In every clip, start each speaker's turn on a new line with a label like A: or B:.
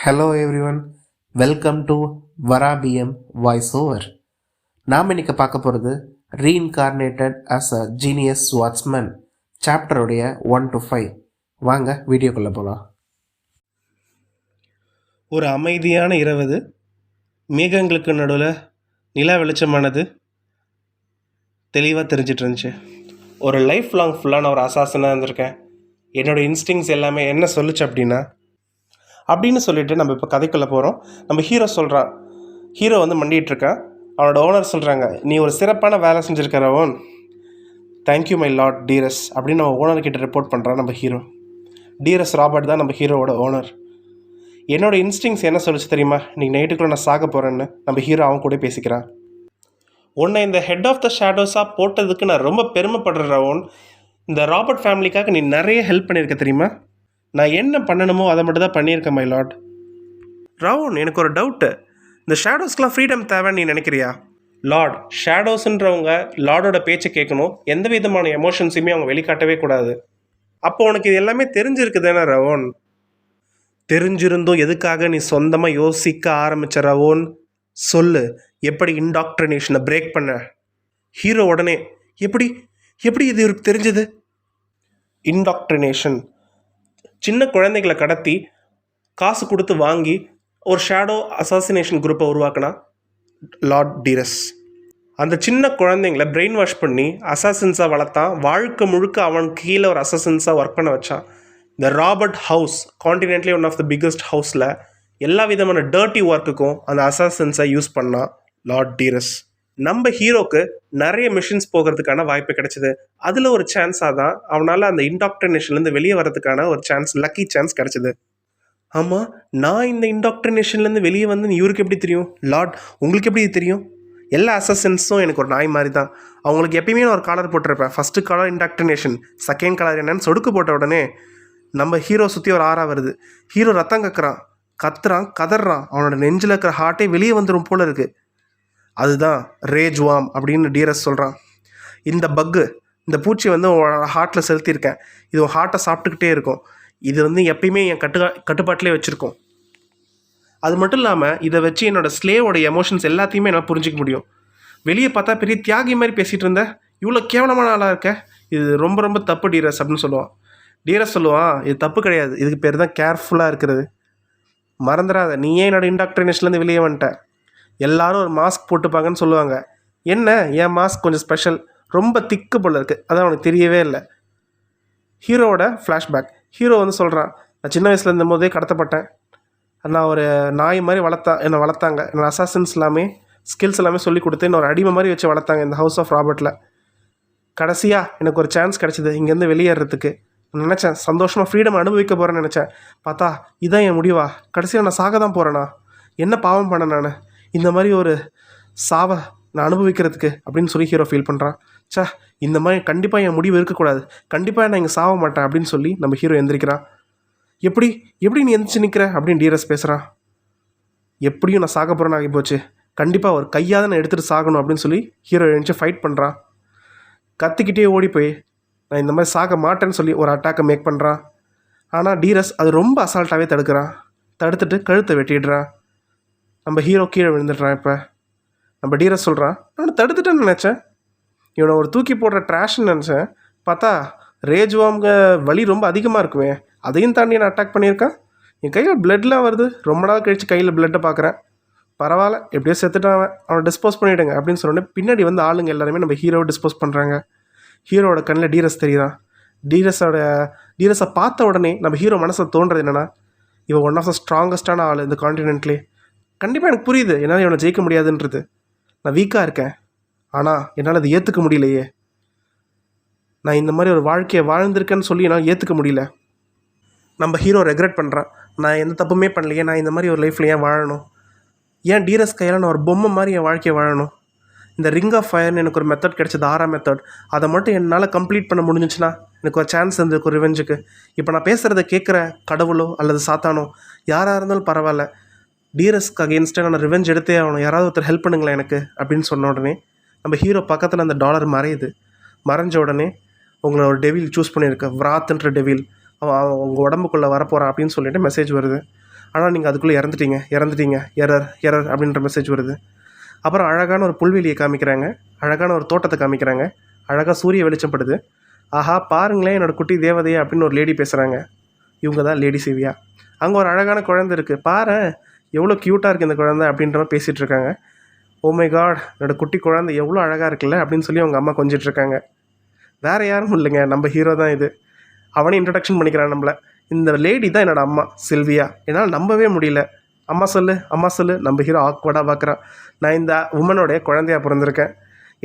A: Hello everyone, welcome to வராபியம் voice over. நாம் இன்னைக்கு பார்க்க போகிறது reincarnated as a genius swordsman சாப்டருடைய 1 to 5. வாங்க வீடியோக்குள்ளே போகலாம்.
B: ஒரு அமைதியான இரவு, மேகங்களுக்கு நடுவில் நிலா வெளிச்சமானது தெளிவாக தெரிஞ்சிட்டு இருந்துச்சு. ஒரு லைஃப் லாங் ஃபுல்லாக நான் ஒரு அசாசனாக இருந்திருக்கேன். என்னோடய இன்ஸ்டிங்ஸ் எல்லாமே என்ன சொல்லுச்சு அப்படின்னு சொல்லிட்டு நம்ம இப்போ கதைக்குள்ளே போகிறோம். நம்ம ஹீரோ சொல்கிறான், ஹீரோ வந்து மண்டிகிட்ருக்கான். அவனோட ஓனர் சொல்கிறாங்க, நீ ஒரு சிறப்பான வேலை செஞ்சுருக்கிற ஓன், தேங்க்யூ மை லார்ட் டீரஸ் அப்படின்னு நம்ம ஓனர்கிட்ட ரிப்போர்ட் பண்ணுறான். நம்ம ஹீரோ டீரஸ் ராபர்ட் தான் நம்ம ஹீரோவோட ஓனர். என்னோடய இன்ஸ்டிங்ஸ் என்ன சொல்லிச்சு தெரியுமா, இன்றைக்கி நைட்டுக்குள்ளே நான் சாக போகிறேன்னு நம்ம ஹீரோ அவன் கூட பேசிக்கிறான். உன்னை இந்த ஹெட் ஆஃப் த ஷேடோஸாக போட்டதுக்கு நான் ரொம்ப பெருமைப்படுற ஓன். இந்த ராபர்ட் ஃபேமிலிக்காக நீ நிறைய ஹெல்ப் பண்ணியிருக்க தெரியுமா. நான் என்ன பண்ணணுமோ அதை மட்டும் தான் பண்ணியிருக்கேன் மை லார்ட். ராவன், எனக்கு ஒரு டவுட்டு, இந்த ஷேடோஸ்க்கெலாம் ஃப்ரீடம் தேவைன்னு நீ நினைக்கிறியா? லார்ட், ஷேடோஸுன்றவங்க லார்டோட பேச்சை கேட்கணும், எந்த விதமான எமோஷன்ஸையுமே அவங்க வெளிக்காட்டவே கூடாது. அப்போ உனக்கு இது எல்லாமே தெரிஞ்சிருக்கு தானே ரவோன்? தெரிஞ்சிருந்தும் எதுக்காக நீ சொந்தமாக யோசிக்க ஆரம்பிச்ச ரவோன்? சொல்லு, எப்படி இன்டாக்ட்ரினேஷனை பிரேக் பண்ண? ஹீரோ உடனே, எப்படி எப்படி இது இவருக்கு தெரிஞ்சது? இன்டாக்ட்ரினேஷன், சின்ன குழந்தைகளை கடத்தி காசு கொடுத்து வாங்கி ஒரு ஷேடோ அசாசினேஷன் குரூப்பை உருவாக்கினா லார்ட் டீரஸ். அந்த சின்ன குழந்தைங்களை பிரெயின் வாஷ் பண்ணி அசாசின்ஸாக வளர்த்தான். வாழ்க்கை முழுக்க அவன் கீழே ஒரு அசாசின்ஸாக ஒர்க் பண்ண வச்சான். இந்த ராபர்ட் ஹவுஸ் காண்டினென்ட்லி ஒன் ஆஃப் த பிக்கஸ்ட் ஹவுஸில் எல்லா விதமான டர்ட்டி ஒர்க்குக்கும் அந்த அசாசின்ஸை யூஸ் பண்ணான் லார்ட் டீரஸ். நம்ம ஹீரோக்கு நிறைய மிஷின்ஸ் போகிறதுக்கான வாய்ப்பு கிடைச்சிது. அதில் ஒரு சான்ஸாக தான் அவனால் அந்த இன்டாக்ட்ரினேஷன்லேருந்து வெளியே வரதுக்கான ஒரு சான்ஸ், லக்கி சான்ஸ் கிடச்சிது. ஆமாம், நான் இந்த இன்டாக்ட்ரினேஷன்லேருந்து வெளியே வந்து இவருக்கு எப்படி தெரியும்? லார்ட், உங்களுக்கு எப்படி தெரியும்? எல்லா அசசன்ஸும் எனக்கு ஒரு நாய் மாதிரி தான். அவங்களுக்கு எப்பயுமே நான் ஒரு காலர் போட்டிருப்பேன். First collar indoctrination, second collar என்னன்னு சொடுக்கு போட்ட உடனே நம்ம ஹீரோ சுற்றி ஒரு ஆறா வருது. ஹீரோ ரத்தம் கத்துறான், கதறான். அவனோட நெஞ்சில் இருக்கிற ஹார்ட்டே வெளியே வந்துடும் போல இருக்குது. அதுதான் ரேஜ் வார்ம் அப்படின்னு டீரஸ் சொல்கிறான். இந்த பக்கு, இந்த பூச்சி வந்து ஹார்ட்டில் செலுத்தியிருக்கேன். இது ஹார்ட்டை சாப்பிட்டுக்கிட்டே இருக்கும். இது வந்து எப்பயுமே என் கட்டுப்பாட்டிலே வச்சுருக்கோம். அது மட்டும் இல்லாமல் இதை வச்சு என்னோடய ஸ்லேவோட எமோஷன்ஸ் எல்லாத்தையுமே என்னால் புரிஞ்சிக்க முடியும். வெளியே பார்த்தா பெரிய தியாகி மாதிரி பேசிகிட்டு இருந்தேன், இவ்வளோ கேவலமான ஆளாக இருக்க, இது ரொம்ப ரொம்ப தப்பு டீரஸ் அப்படின்னு சொல்லுவான். டீரஸ் சொல்லுவான், இது தப்பு கிடையாது, இதுக்கு பேர் தான் கேர்ஃபுல்லாக இருக்கிறது. மறந்துடாத, நீயே என்னோடய இன்டாக்ட்ரினேஷன்லேருந்து வெளியே வந்துட்ட. எல்லோரும் ஒரு மாஸ்க் போட்டுப்பாங்கன்னு சொல்லுவாங்க. என்ன, என் மாஸ்க் கொஞ்சம் ஸ்பெஷல், ரொம்ப திக்கு போல இருக்குது, அதான் அவனுக்கு தெரியவே இல்லை. ஹீரோவோட ஃப்ளாஷ்பேக். ஹீரோ வந்து சொல்கிறான், நான் சின்ன வயசில் இருந்தபோதே கடத்தப்பட்டேன். நான் ஒரு நாய் மாதிரி என்னை வளர்த்தாங்க. என்னோடய அசாசன்ஸ் எல்லாமே, ஸ்கில்ஸ் எல்லாமே சொல்லி கொடுத்து என்னை ஒரு அடிமை மாதிரி வச்சு வளர்த்தாங்க இந்த ஹவுஸ் ஆஃப் ராபர்ட்டில். கடைசியாக எனக்கு ஒரு சான்ஸ் கிடச்சிது இங்கேருந்து வெளியேறதுக்கு. நினச்சேன் சந்தோஷமாக ஃப்ரீடம் அனுபவிக்க போகிறேன்னு நினச்சேன். பார்த்தா இதான் என் முடிவா? கடைசியாக நான் சாக தான் போகிறேனா? என்ன பாவம் பண்ணேன் நான் இந்த மாதிரி ஒரு சாவை நான் அனுபவிக்கிறதுக்கு அப்படின்னு சொல்லி ஹீரோ ஃபீல் பண்ணுறான். இந்த மாதிரி கண்டிப்பாக என் முடிவு இருக்கக்கூடாது, கண்டிப்பாக நான் இங்கே சாக மாட்டேன் அப்படின்னு சொல்லி நம்ம ஹீரோ எந்திரிக்கிறான். எப்படி நீ எந்திரிச்சு நிற்கிற அப்படின்னு டீரஸ் பேசுகிறான். எப்படியும் நான் சாக போகிறேன்னு ஆகி போச்சு, கண்டிப்பாக ஒரு கையாத நான் எடுத்துகிட்டு சாகணும் அப்படின்னு சொல்லி ஹீரோ எழுந்துச்சு ஃபைட் பண்ணுறான். கத்திக்கிட்டே ஓடி போய் நான் இந்த மாதிரி சாக மாட்டேன்னு சொல்லி ஒரு அட்டாக்கை மேக் பண்ணுறான். ஆனால் டீரஸ் அது ரொம்ப அசால்ட்டாகவே தடுத்துட்டு கழுத்தை வெட்டிடுறான். நம்ம ஹீரோ கீழே விழுந்துடுறான். இப்போ நம்ம டீரஸ் சொல்கிறான், நான் தடுத்துட்டேன்னு நினச்சேன், இவனை ஒரு தூக்கி போடுற ட்ராஷ்ன்னு நினச்சேன். பார்த்தா ரேஜ் வார்ம்க வலி ரொம்ப அதிகமாக இருக்குமே, அதையும் தாண்டி நான் அட்டாக் பண்ணியிருக்கான். என் கையில் பிளட்லாம் வருது, ரொம்ப நாள் கழித்து கையில் பிளட்டை பார்க்குறேன். பரவாயில்ல, எப்படியோ செத்துட்டான், அவனை டிஸ்போஸ் பண்ணிவிடுங்க அப்படின்னு சொன்னோடனே பின்னாடி வந்து ஆளுங்க எல்லாருமே நம்ம ஹீரோவை டிஸ்போஸ் பண்ணுறாங்க. ஹீரோவோட கண்ணில் டீரஸ் தெரியுறான். டீரஸை பார்த்த உடனே நம்ம ஹீரோ மனசில் தோன்றது என்னென்னா, இவன் ஒன் ஆஃப் த ஸ்ட்ராங்கஸ்டான ஆள் இந்த கான்டினென்ட்லேயே. கண்டிப்பாக எனக்கு புரியுது என்னால் இவனை ஜெயிக்க முடியாதுன்றது. நான் வீக்காக இருக்கேன், ஆனால் என்னால் அதை ஏற்றுக்க முடியலையே. நான் இந்த மாதிரி ஒரு வாழ்க்கையை வாழ்ந்திருக்கேன்னு சொல்லி என்னால் ஏற்றுக்க முடியல. நம்ம ஹீரோ ரெக்ரெட் பண்ணுறான், நான் எந்த தப்புமே பண்ணலையே, நான் இந்த மாதிரி ஒரு லைஃப்பில் ஏன் வாழணும்? ஏன் டீரஸ் கையில் நான் ஒரு பொம்மை மாதிரி என் வாழ்க்கையை வாழணும்? இந்த ரிங் ஆஃப் ஃபயர்னு எனக்கு ஒரு மெத்தட் கிடச்சது, 6ஆம் மெத்தட், அதை மட்டும் என்னால் கம்ப்ளீட் பண்ண முடிஞ்சிச்சுன்னா எனக்கு ஒரு சான்ஸ் இருந்திருக்கு ஒரு ரிவெஞ்சுக்கு. இப்போ நான் பேசுகிறத கேட்குற கடவுளோ அல்லது சாத்தானோ யாராக இருந்தாலும் பரவாயில்ல, டீரஸ்க்கு அகெயின்ஸ்டாக நான் ரிவெஞ்ச் எடுத்தே ஆகணும், யாராவது ஒருத்தர் ஹெல்ப் பண்ணுங்களேன் எனக்கு அப்படின்னு சொன்ன உடனே நம்ம ஹீரோ பக்கத்தில் அந்த டாலர் மறைஞ்ச உடனே உங்களை ஒரு டெவில் சூஸ் பண்ணியிருக்க, விராத்ன்ற டெவில், அவன் உங்கள் உடம்புக்குள்ளே வரப்போகிறான் அப்படின்னு சொல்லிட்டு மெசேஜ் வருது. ஆனால் நீங்கள் அதுக்குள்ளே இறந்துட்டீங்க எரர் எரர் அப்படின்ற மெசேஜ் வருது. அப்புறம் அழகான ஒரு புல்வெளியை காமிக்கிறாங்க, அழகான ஒரு தோட்டத்தை காமிக்கிறாங்க, அழகாக சூரிய வெளிச்சப்படுது. ஆஹா பாருங்களேன் என்னோடய குட்டி தேவதையா அப்படின்னு ஒரு லேடி பேசுகிறாங்க. இவங்க தான் லேடி சில்வியா. அங்கே ஒரு அழகான குழந்தை இருக்குது, பாரு எவ்வளோ க்யூட்டாக இருக்குது இந்த குழந்தை அப்படின்ற மாதிரி பேசிகிட்டு இருக்காங்க. ஓ மை காட், என்னோடய குட்டி குழந்தை எவ்வளோ அழகாக இருக்குல்ல அப்படின்னு சொல்லி அவங்க அம்மா கொஞ்சிட்டு இருக்காங்க. வேறு யாரும் இல்லைங்க, நம்ம ஹீரோ தான் இது. அவனே இன்ட்ரடக்ஷன் பண்ணிக்கிறான் நம்மளை. இந்த லேடி தான் என்னோடய அம்மா சில்வியா. என்னால் நம்பவே முடியல. அம்மா சொல்லு. நம்ம ஹீரோ ஆக்வர்டாக பார்க்குறான். நான் இந்த உமனோடைய குழந்தையாக பிறந்திருக்கேன்.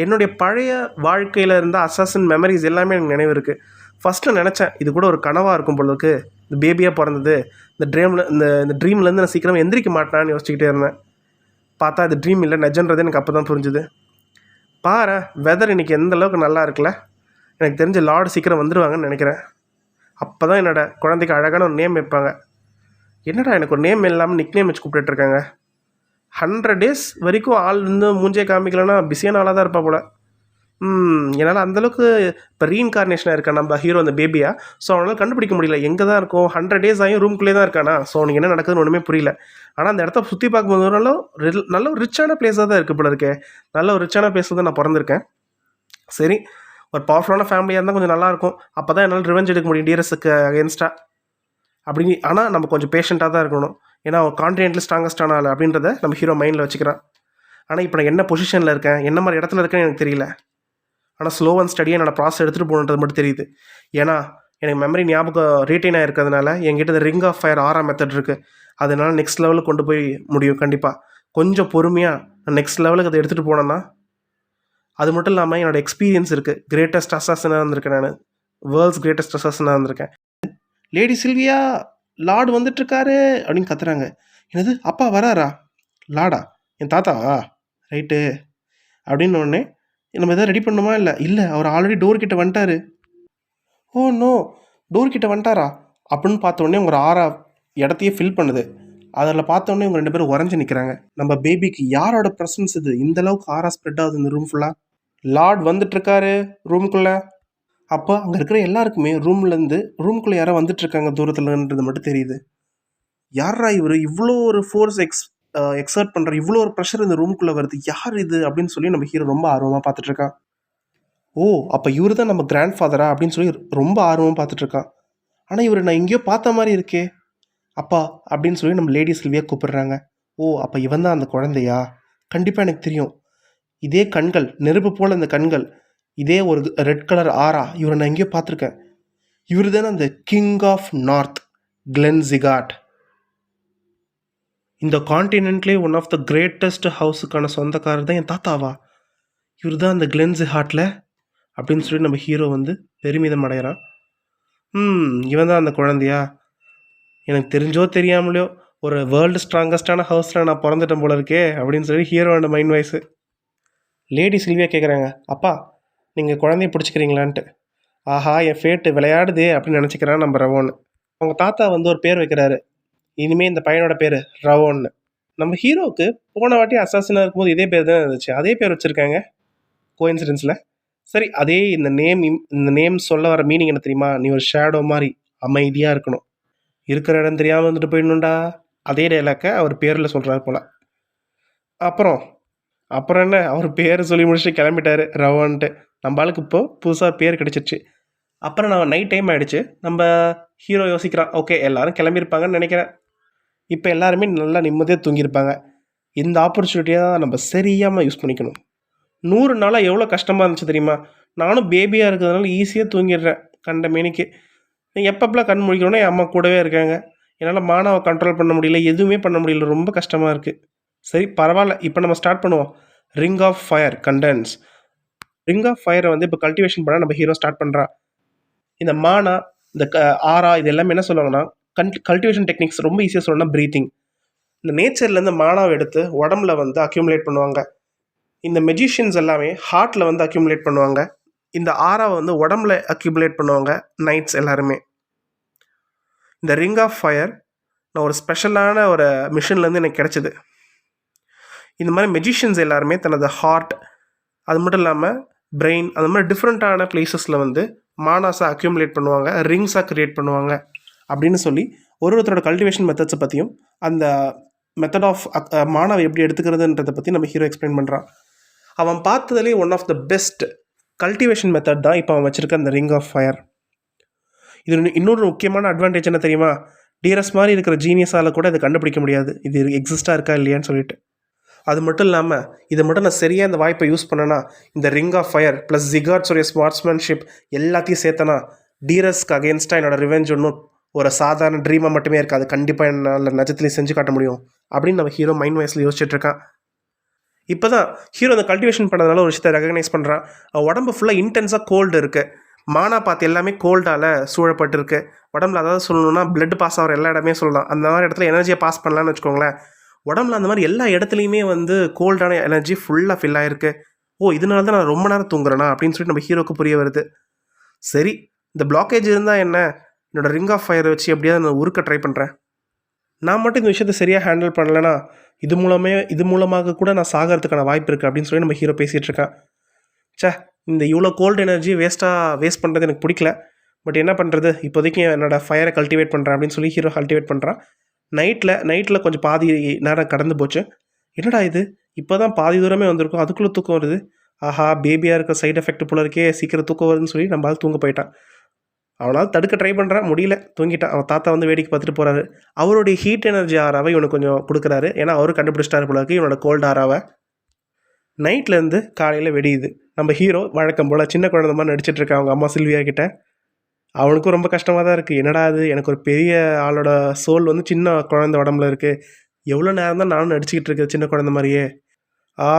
B: என்னுடைய பழைய வாழ்க்கையில் இருந்த அசாசின் மெமரிஸ் எல்லாமே எனக்கு நினைவு இருக்குது. ஃபஸ்ட்டு நினச்சேன் இது கூட ஒரு கனவாக இருக்கும் பொழுதுக்கு, இந்த பேபியாக பிறந்தது, இந்த ட்ரீம்லேருந்து நான் சீக்கிரம் எந்திரிக்க மாட்டேனான்னு யோசிச்சுக்கிட்டே இருந்தேன். பார்த்தா இது ட்ரீம் இல்லை, நிஜன்றது எனக்கு அப்போ தான் புரிஞ்சுது. பாரு வெதர் இன்றைக்கி எந்த அளவுக்கு நல்லா இருக்குல்ல. எனக்கு தெரிஞ்ச லார்டு சீக்கிரம் வந்துடுவாங்கன்னு நினைக்கிறேன். அப்போ தான் என்னோடய குழந்தைக்கு அழகான ஒரு நேம் வைப்பாங்க. என்னடா எனக்கு ஒரு நேம் இல்லாமல் நிக் நேம் வச்சு கூப்பிட்டுருக்காங்க. 100 days வரைக்கும் ஆள் இருந்து மூஞ்சே காமிக்கலன்னா பிஸியான ஆளாக தான் இருப்பா போல். என்னால் அந்தளவுக்கு இப்போ ரீஇன்கார்னேஷனாக இருக்கா நம்ம ஹீரோ அந்த பேபியா. ஸோ அவனால் கண்டுபிடிக்க முடியல எங்கே தான் இருக்கும். 100 days ஆகியும் ரூம்குள்ளே தான் இருக்கானா. ஸோ அவனுக்கு என்ன நடக்குதுன்னு ஒன்றுமே புரியல. ஆனால் அந்த இடத்த சுற்றி பார்க்கும்போது நல்ல ஒரு ரிச்சான பிளேஸாக தான் இருக்குது போல இருக்கே. நல்ல ஒரு ரிச்சான பிளேஸில் தான் நான் பிறந்திருக்கேன். சரி, ஒரு பவர்ஃபுல்லான ஃபேமிலியாக இருந்தால் கொஞ்சம் நல்லாயிருக்கும். அப்போ தான் என்னால் ரிவெஞ்ச் எடுக்க முடியும் டியரஸுக்கு அகேன்ஸ்டாக அப்படின்னு. ஆனால் நம்ம கொஞ்சம் பேஷண்ட்டாக தான் இருக்கணும். ஏன்னா அவன் கான்டினென்ட்ல ஸ்ட்ராங்கஸ்டான ஆள் அப்படின்றத நம்ம ஹீரோ மைண்டில் வச்சுக்கிறான். ஆனால் இப்போ நான் என்ன பொசிஷனில் இருக்கேன், என்ன மாதிரி இடத்துல இருக்கேன்னு எனக்கு தெரியல. ஆனால் ஸ்லோ அண்ட் ஸ்டடியாக என்னோடய ப்ராசஸ் எடுத்துகிட்டு போகணுன்றது மட்டும் தெரியுது. ஏன்னா எனக்கு மெமரி ஞாபகம் ரீட்டைன் ஆகிருக்கிறதுனால என்கிட்ட இந்த ரிங் ஆஃப் ஃபயர் ஆரா மெத்தட் இருக்குது. அதனால் நெக்ஸ்ட் லெவலுக்கு கொண்டு போய் முடியும் கண்டிப்பாக. கொஞ்சம் பொறுமையாக நெக்ஸ்ட் லெவலுக்கு அதை எடுத்துகிட்டு போனேன்னா. அது மட்டும் இல்லாமல் என்னோடய எக்ஸ்பீரியன்ஸ் இருக்குது. கிரேட்டஸ்ட் அசாசனாக இருந்திருக்கேன் நான். வேர்ல்ட்ஸ் கிரேட்டஸ்ட் அசாசனாக இருந்திருக்கேன். லேடி சில்வியா, லார்டு வந்துட்டுருக்காரு அப்படின்னு கத்துறாங்க. என்னது அப்பா வராரா? லாடா என் தாத்தாவா? ரைட்டு அப்படின்னு உடனே நம்ம எதாவது ரெடி பண்ணுமா? இல்லை அவர் ஆல்ரெடி டோர் கிட்ட வந்துட்டாரு. ஓ நோ, டோர் கிட்ட வந்துட்டாரா அப்படின்னு பார்த்த உடனே உங்கள் ஆறா இடத்தையே ஃபில் பண்ணுது. அதில் பார்த்த உடனே இவங்க 2 பேரும் உறைஞ்சி நிற்கிறாங்க. நம்ம பேபிக்கு யாரோட ப்ரெசன்ஸ் இது இந்த அளவுக்கு ஆறா ஸ்ப்ரெட் ஆகுது இந்த ரூம் ஃபுல்லாக? லார்ட் வந்துட்டுருக்காரு ரூமுக்குள்ளே. அப்போ அங்கே இருக்கிற எல்லாருக்குமே ரூமுக்குள்ளே யாரோ வந்துட்டுருக்காங்க தூரத்துலன்றது மட்டும் தெரியுது. யாரா இவர் இவ்வளோ ஒரு ஃபோர்ஸ் எக்ஸர்ட் பண்ணுற, இவ்வளோ ஒரு ப்ரெஷர் இந்த ரூமுக்குள்ளே வருது, யார் இது அப்படின்னு சொல்லி நம்ம ஹீரோ ரொம்ப ஆர்வமாக பார்த்துட்ருக்கான். ஓ அப்போ இவர் தான் நம்ம கிராண்ட் ஃபாதரா அப்படின்னு சொல்லி ரொம்ப ஆர்வமாக பார்த்துட்ருக்கான். ஆனால் இவர் நான் எங்கேயோ பார்த்த மாதிரி இருக்கே அப்பா அப்படின்னு சொல்லி நம்ம லேடி சில்வியா கூப்பிடுறாங்க. ஓ அப்போ இவன் தான் அந்த குழந்தையா? கண்டிப்பாக எனக்கு தெரியும். இதே கண்கள், நெருப்பு போல் இந்த கண்கள், இதே ஒரு ரெட் கலர் ஆரா, இவரை நான் எங்கேயோ பார்த்துருக்கேன். இவர் தானே அந்த கிங் ஆஃப் நார்த், கிளென்சிகாட். இந்த கான்டினென்ட்லேயே ஒன் ஆஃப் த கிரேட்டஸ்ட் ஹவுஸுக்கான சொந்தக்காரர் தான் என் தாத்தாவா? இவர் தான் அந்த கிளென்சிஹாட்டில் அப்படின்னு சொல்லி நம்ம ஹீரோ பெருமிதம் அடைகிறான். இவன் தான் அந்த குழந்தையா? எனக்கு தெரிஞ்சோ தெரியாமலையோ ஒரு வேர்ல்டு ஸ்ட்ராங்கஸ்டான ஹவுஸில் நான் பிறந்துட்டேன் போல இருக்கே அப்படின்னு சொல்லி ஹீரோவோட மைண்ட் வாய்ஸு. லேடி சில்வியா கேட்குறாங்க, அப்பா நீங்கள் குழந்தைய பிடிச்சிக்கிறீங்களான்ட்டு. ஆஹா என் ஃபேட்டு விளையாடுதே அப்படின்னு நினச்சிக்கிறான் நம்ம ரவோன்னு. அவங்க தாத்தா ஒரு பேர் வைக்கிறாரு, இனிமேல் இந்த பையனோட பேர் ரவோன்னு. நம்ம ஹீரோவுக்கு போன வாட்டி அசாசினாக இருக்கும்போது இதே பேர் தான் இருந்துச்சு, அதே பேர் வச்சுருக்காங்க கோஇன்சிடென்ஸில். சரி, அதே இந்த நேம் சொல்ல வர மீனிங் என்ன தெரியுமா? நீ ஒரு ஷேடோ மாதிரி அமைதியாக இருக்கணும், இருக்கிற இடம் தெரியாமல் வந்துட்டு போயிடணுண்டா. அதே டைலாக்கை அவர் பேரில் சொல்கிறாரு போல். அப்புறம் என்ன, அவர் பேரை சொல்லி முடிச்சுட்டு கிளம்பிட்டாரு ரவோன்ட்டு. நம்ம ஆளுக்கு இப்போது புதுசாக பேர் கிடச்சிருச்சு. அப்புறம் நான் நைட் டைம் ஆகிடுச்சு. நம்ம ஹீரோ யோசிக்கிறான், ஓகே எல்லோரும் கிளம்பியிருப்பாங்கன்னு நினைக்கிறேன். இப்போ எல்லாருமே நல்லா நிம்மதியாக தூங்கியிருப்பாங்க. இந்த ஆப்பர்ச்சுனிட்டியாக தான் நம்ம சரியாமல் யூஸ் பண்ணிக்கணும். 100 நாளாக எவ்வளோ கஷ்டமாக இருந்துச்சு தெரியுமா? நானும் பேபியாக இருக்கிறதுனால ஈஸியாக தூங்கிடுறேன் கண்ட மேனிக்கு. எப்பப்பெல்லாம் கண் முழிக்கணும்னா என் அம்மா கூடவே இருக்காங்க. என்னால் மானாவை கண்ட்ரோல் பண்ண முடியல, எதுவுமே பண்ண முடியல, ரொம்ப கஷ்டமாக இருக்குது. சரி பரவாயில்ல, இப்போ நம்ம ஸ்டார்ட் பண்ணுவோம். Ring of fire condense. Ring of ஃபயரை இப்போ கல்டிவேஷன் பண்ண நம்ம ஹீரோ ஸ்டார்ட் பண்ணுறா. இந்த மானா, இந்த ஆரா, இது எல்லாமே என்ன சொல்லுவாங்கன்னா கல்டிவேஷன் டெக்னிக்ஸ் ரொம்ப ஈஸியாக சொல்லணும்னா ப்ரீத்திங். இந்த நேச்சர்லேருந்து மானாவை எடுத்து உடம்புல அக்யூமுலேட் பண்ணுவாங்க. இந்த மெஜிஷியன்ஸ் எல்லாமே ஹார்ட்டில் அக்யூமுலேட் பண்ணுவாங்க. இந்த ஆராவை உடம்புல அக்யூமுலேட் பண்ணுவாங்க நைட்ஸ் எல்லாருமே. இந்த ரிங் ஆஃப் ஃபயர் நான் ஒரு ஸ்பெஷலான ஒரு மிஷின்லேருந்து எனக்கு கிடச்சிது. இந்த மாதிரி மெஜிஷியன்ஸ் எல்லாருமே தனது ஹார்ட், அது மட்டும் இல்லாமல் பிரெயின், அந்த மாதிரி டிஃப்ரெண்ட்டான பிளேசஸில் மானாஸை அக்யூமுலேட் பண்ணுவாங்க, ரிங்ஸாக க்ரியேட் பண்ணுவாங்க அப்படின்னு சொல்லி ஒருத்தரோட கல்டிவேஷன் மெத்தட்ஸை பற்றியும் அந்த மெத்தட் ஆஃப் மானாவை எப்படி எடுத்துக்கிறதுன்றதை பற்றி நம்ம ஹீரோ எக்ஸ்பிளைன் பண்ணுறான். அவன் பார்த்ததுலேயே one of the best cultivation method தான் இப்போ அவன் வச்சுருக்க அந்த ரிங் ஆஃப் ஃபயர். இது இன்னொரு முக்கியமான அட்வான்டேஜ் என்ன தெரியுமா? டிஆர்எஸ் மாதிரி இருக்கிற ஜீனியஸால் கூட இதை கண்டுபிடிக்க முடியாது இது எக்ஸிஸ்டாக இருக்கா இல்லையான்னு சொல்லிட்டு. அது மட்டும் இல்லாமல் இதை மட்டும் நான் சரியாக இந்த வாய்ப்பை யூஸ் பண்ணேன்னா இந்த ரிங் ஆஃப் ஃபயர் ப்ளஸ் ஜிகார்ட்ஸோடைய ஸ்மார்ட்ஸ்மேன்ஷிப் எல்லாத்தையும் சேர்த்தனா டிஆர்எஸ்க்கு அகேன்ஸ்டாக என்னோட ரிவெஞ்ச் ஒன்றும் ஒரு சாதாரண ட்ரீமாக மட்டுமே இருக்காது, கண்டிப்பாக என்னால் நிஜத்துலேயும் செஞ்சு காட்ட முடியும் அப்படின்னு நம்ம ஹீரோ மைண்ட் வாய்ஸில் யோசிச்சுட்ருக்கான். இப்போ தான் ஹீரோ அந்த கல்டிவேஷன் பண்ணதுனால ஒரு விஷயத்தை ரெகக்னைஸ் பண்ணுறான். உடம்பு ஃபுல்லாக இன்டென்ஸாக கோல்டு இருக்குது. மானா பார்த்து எல்லாமே கோல்டால் சூழப்பட்டிருக்கு உடம்புல. அதாவது சொல்லணும்னா பிளட் பாஸ் ஆகிற எல்லா இடமே சொல்லலாம். அந்த மாதிரி இடத்துல எனர்ஜியை பாஸ் பண்ணலான்னு வச்சுக்கோங்களேன். உடம்புல அந்த மாதிரி எல்லா இடத்துலையுமே வந்து கோல்டான எனர்ஜி ஃபுல்லாக ஃபில் ஆகிருக்கு. இதனால தான் நான் ரொம்ப நேரம் தூங்குறேனா அப்படின்னு சொல்லிட்டு நம்ம ஹீரோக்கு புரிய வருது. சரி, இந்த பிளாக்கேஜ் இருந்தால் என்ன, என்னோடய ரிங் ஆஃப் ஃபயரை வச்சு எப்படியாவது நான் உருக்க ட்ரை பண்ணுறேன். நான் மட்டும் இந்த விஷயத்தை சரியாக ஹேண்டில் பண்ணலைன்னா இது மூலமாக கூட நான் சாகிறதுக்கான வாய்ப்பு இருக்குது அப்படின்னு சொல்லி நம்ம ஹீரோ பேசிகிட்டு இருக்கான். இந்த இவ்வளோ கோல்டு எனர்ஜி வேஸ்ட் பண்ணுறது எனக்கு பிடிக்கல. பட் என்ன பண்ணுறது, இப்போதைக்கு என்னோடய ஃபயரை கல்டிவேட் பண்ணுறேன் அப்படின்னு சொல்லி ஹீரோ கல்டிவேட் பண்ணுறான். நைட்டில் கொஞ்சம் பாதி நேரம் கடந்து போச்சு. என்னடா இது, இப்போ தான் பாதி தூரமே வந்திருக்கும், அதுக்குள்ளே தூக்கம் வருது. ஆஹா, பேபியாக இருக்க சைடு எஃபெக்ட் போல இருக்கே, சீக்கிரம் தூக்கம் வருதுன்னு சொல்லி நம்மளால் தூங்க போயிட்டான். அவனால் தடுக்க ட்ரை பண்ணுறான், முடியல, தூங்கிட்டான். அவன் தாத்தா வந்து வேடிக்கை பார்த்துட்டு போகிறாரு. அவருடைய ஹீட் எனர்ஜி ஆறாவை இவனுக்கு கொஞ்சம் கொடுக்குறாரு. ஏன்னா அவரு கண்டுபிடிச்சிட்டாரு போல இருக்கு இவனோட கோல்டு ஆறாவை. நைட்லேருந்து காலையில் வெடியுது. நம்ம ஹீரோ வழக்கம் போல் சின்ன குழந்தை மாதிரி நடிச்சிட்டு இருக்கான் அவங்க அம்மா சில்வியா கிட்ட. அவனுக்கும் ரொம்ப கஷ்டமாக தான் இருக்குது. என்னடா அது, எனக்கு ஒரு பெரிய ஆளோட சோல் வந்து சின்ன குழந்தை உடம்புல இருக்குது. எவ்வளோ நேரம் தான் நானும் நடிச்சிக்கிட்டு இருக்கேன் சின்ன குழந்தை மாதிரியே.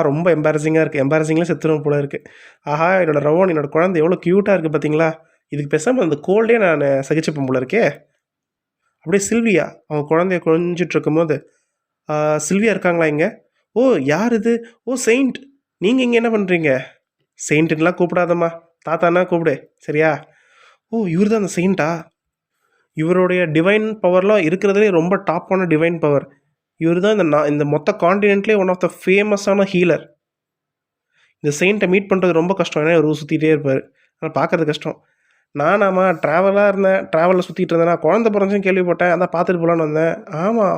B: ரொம்ப எம்பாரசிங்காக இருக்குது. எம்பாரசிங்கில் செத்துரும் போல இருக்குது. ஆஹா, என்னோடய ரவோன், என்னோடய குழந்தை எவ்வளோ க்யூட்டாக இருக்குது பார்த்தீங்களா. இதுக்கு பேசாமல் அந்த கோல்டே நான் சகிச்சுப்பேன் போல இருக்கே. அப்படியே சில்வியா அவங்க குழந்தைய கொஞ்சிட்டு இருக்கும்போது, சில்வியா இருக்காங்களா இங்கே? யார் இது? செயின்ட், நீங்கள் இங்கே என்ன பண்ணுறீங்க? செயின்ட்டுலாம் கூப்பிடாதம்மா, தாத்தானா கூப்பிடு, சரியா? இவர் தான் அந்த செயின்ட்டா? இவருடைய டிவைன் பவர்லாம் இருக்கிறதுலே ரொம்ப டாப்பான டிவைன் பவர். இவர் தான் இந்த மொத்த காண்டினென்ட்லேயே ஒன் ஆஃப் த ஃபேமஸான ஹீலர். இந்த செயின்ட்டை மீட் பண்ணுறது ரொம்ப கஷ்டம். ஏன்னா இவர் சுற்றிட்டே இருப்பார், ஆனால் பார்க்குறது கஷ்டம். நானாம்மா ட்ராவலில் சுற்றிட்டு இருந்தேன்னா குழந்தை பிறந்துச்சுன்னு கேள்விப்பட்டேன், அதான் பார்த்துட்டு போகலான்னு வந்தேன்.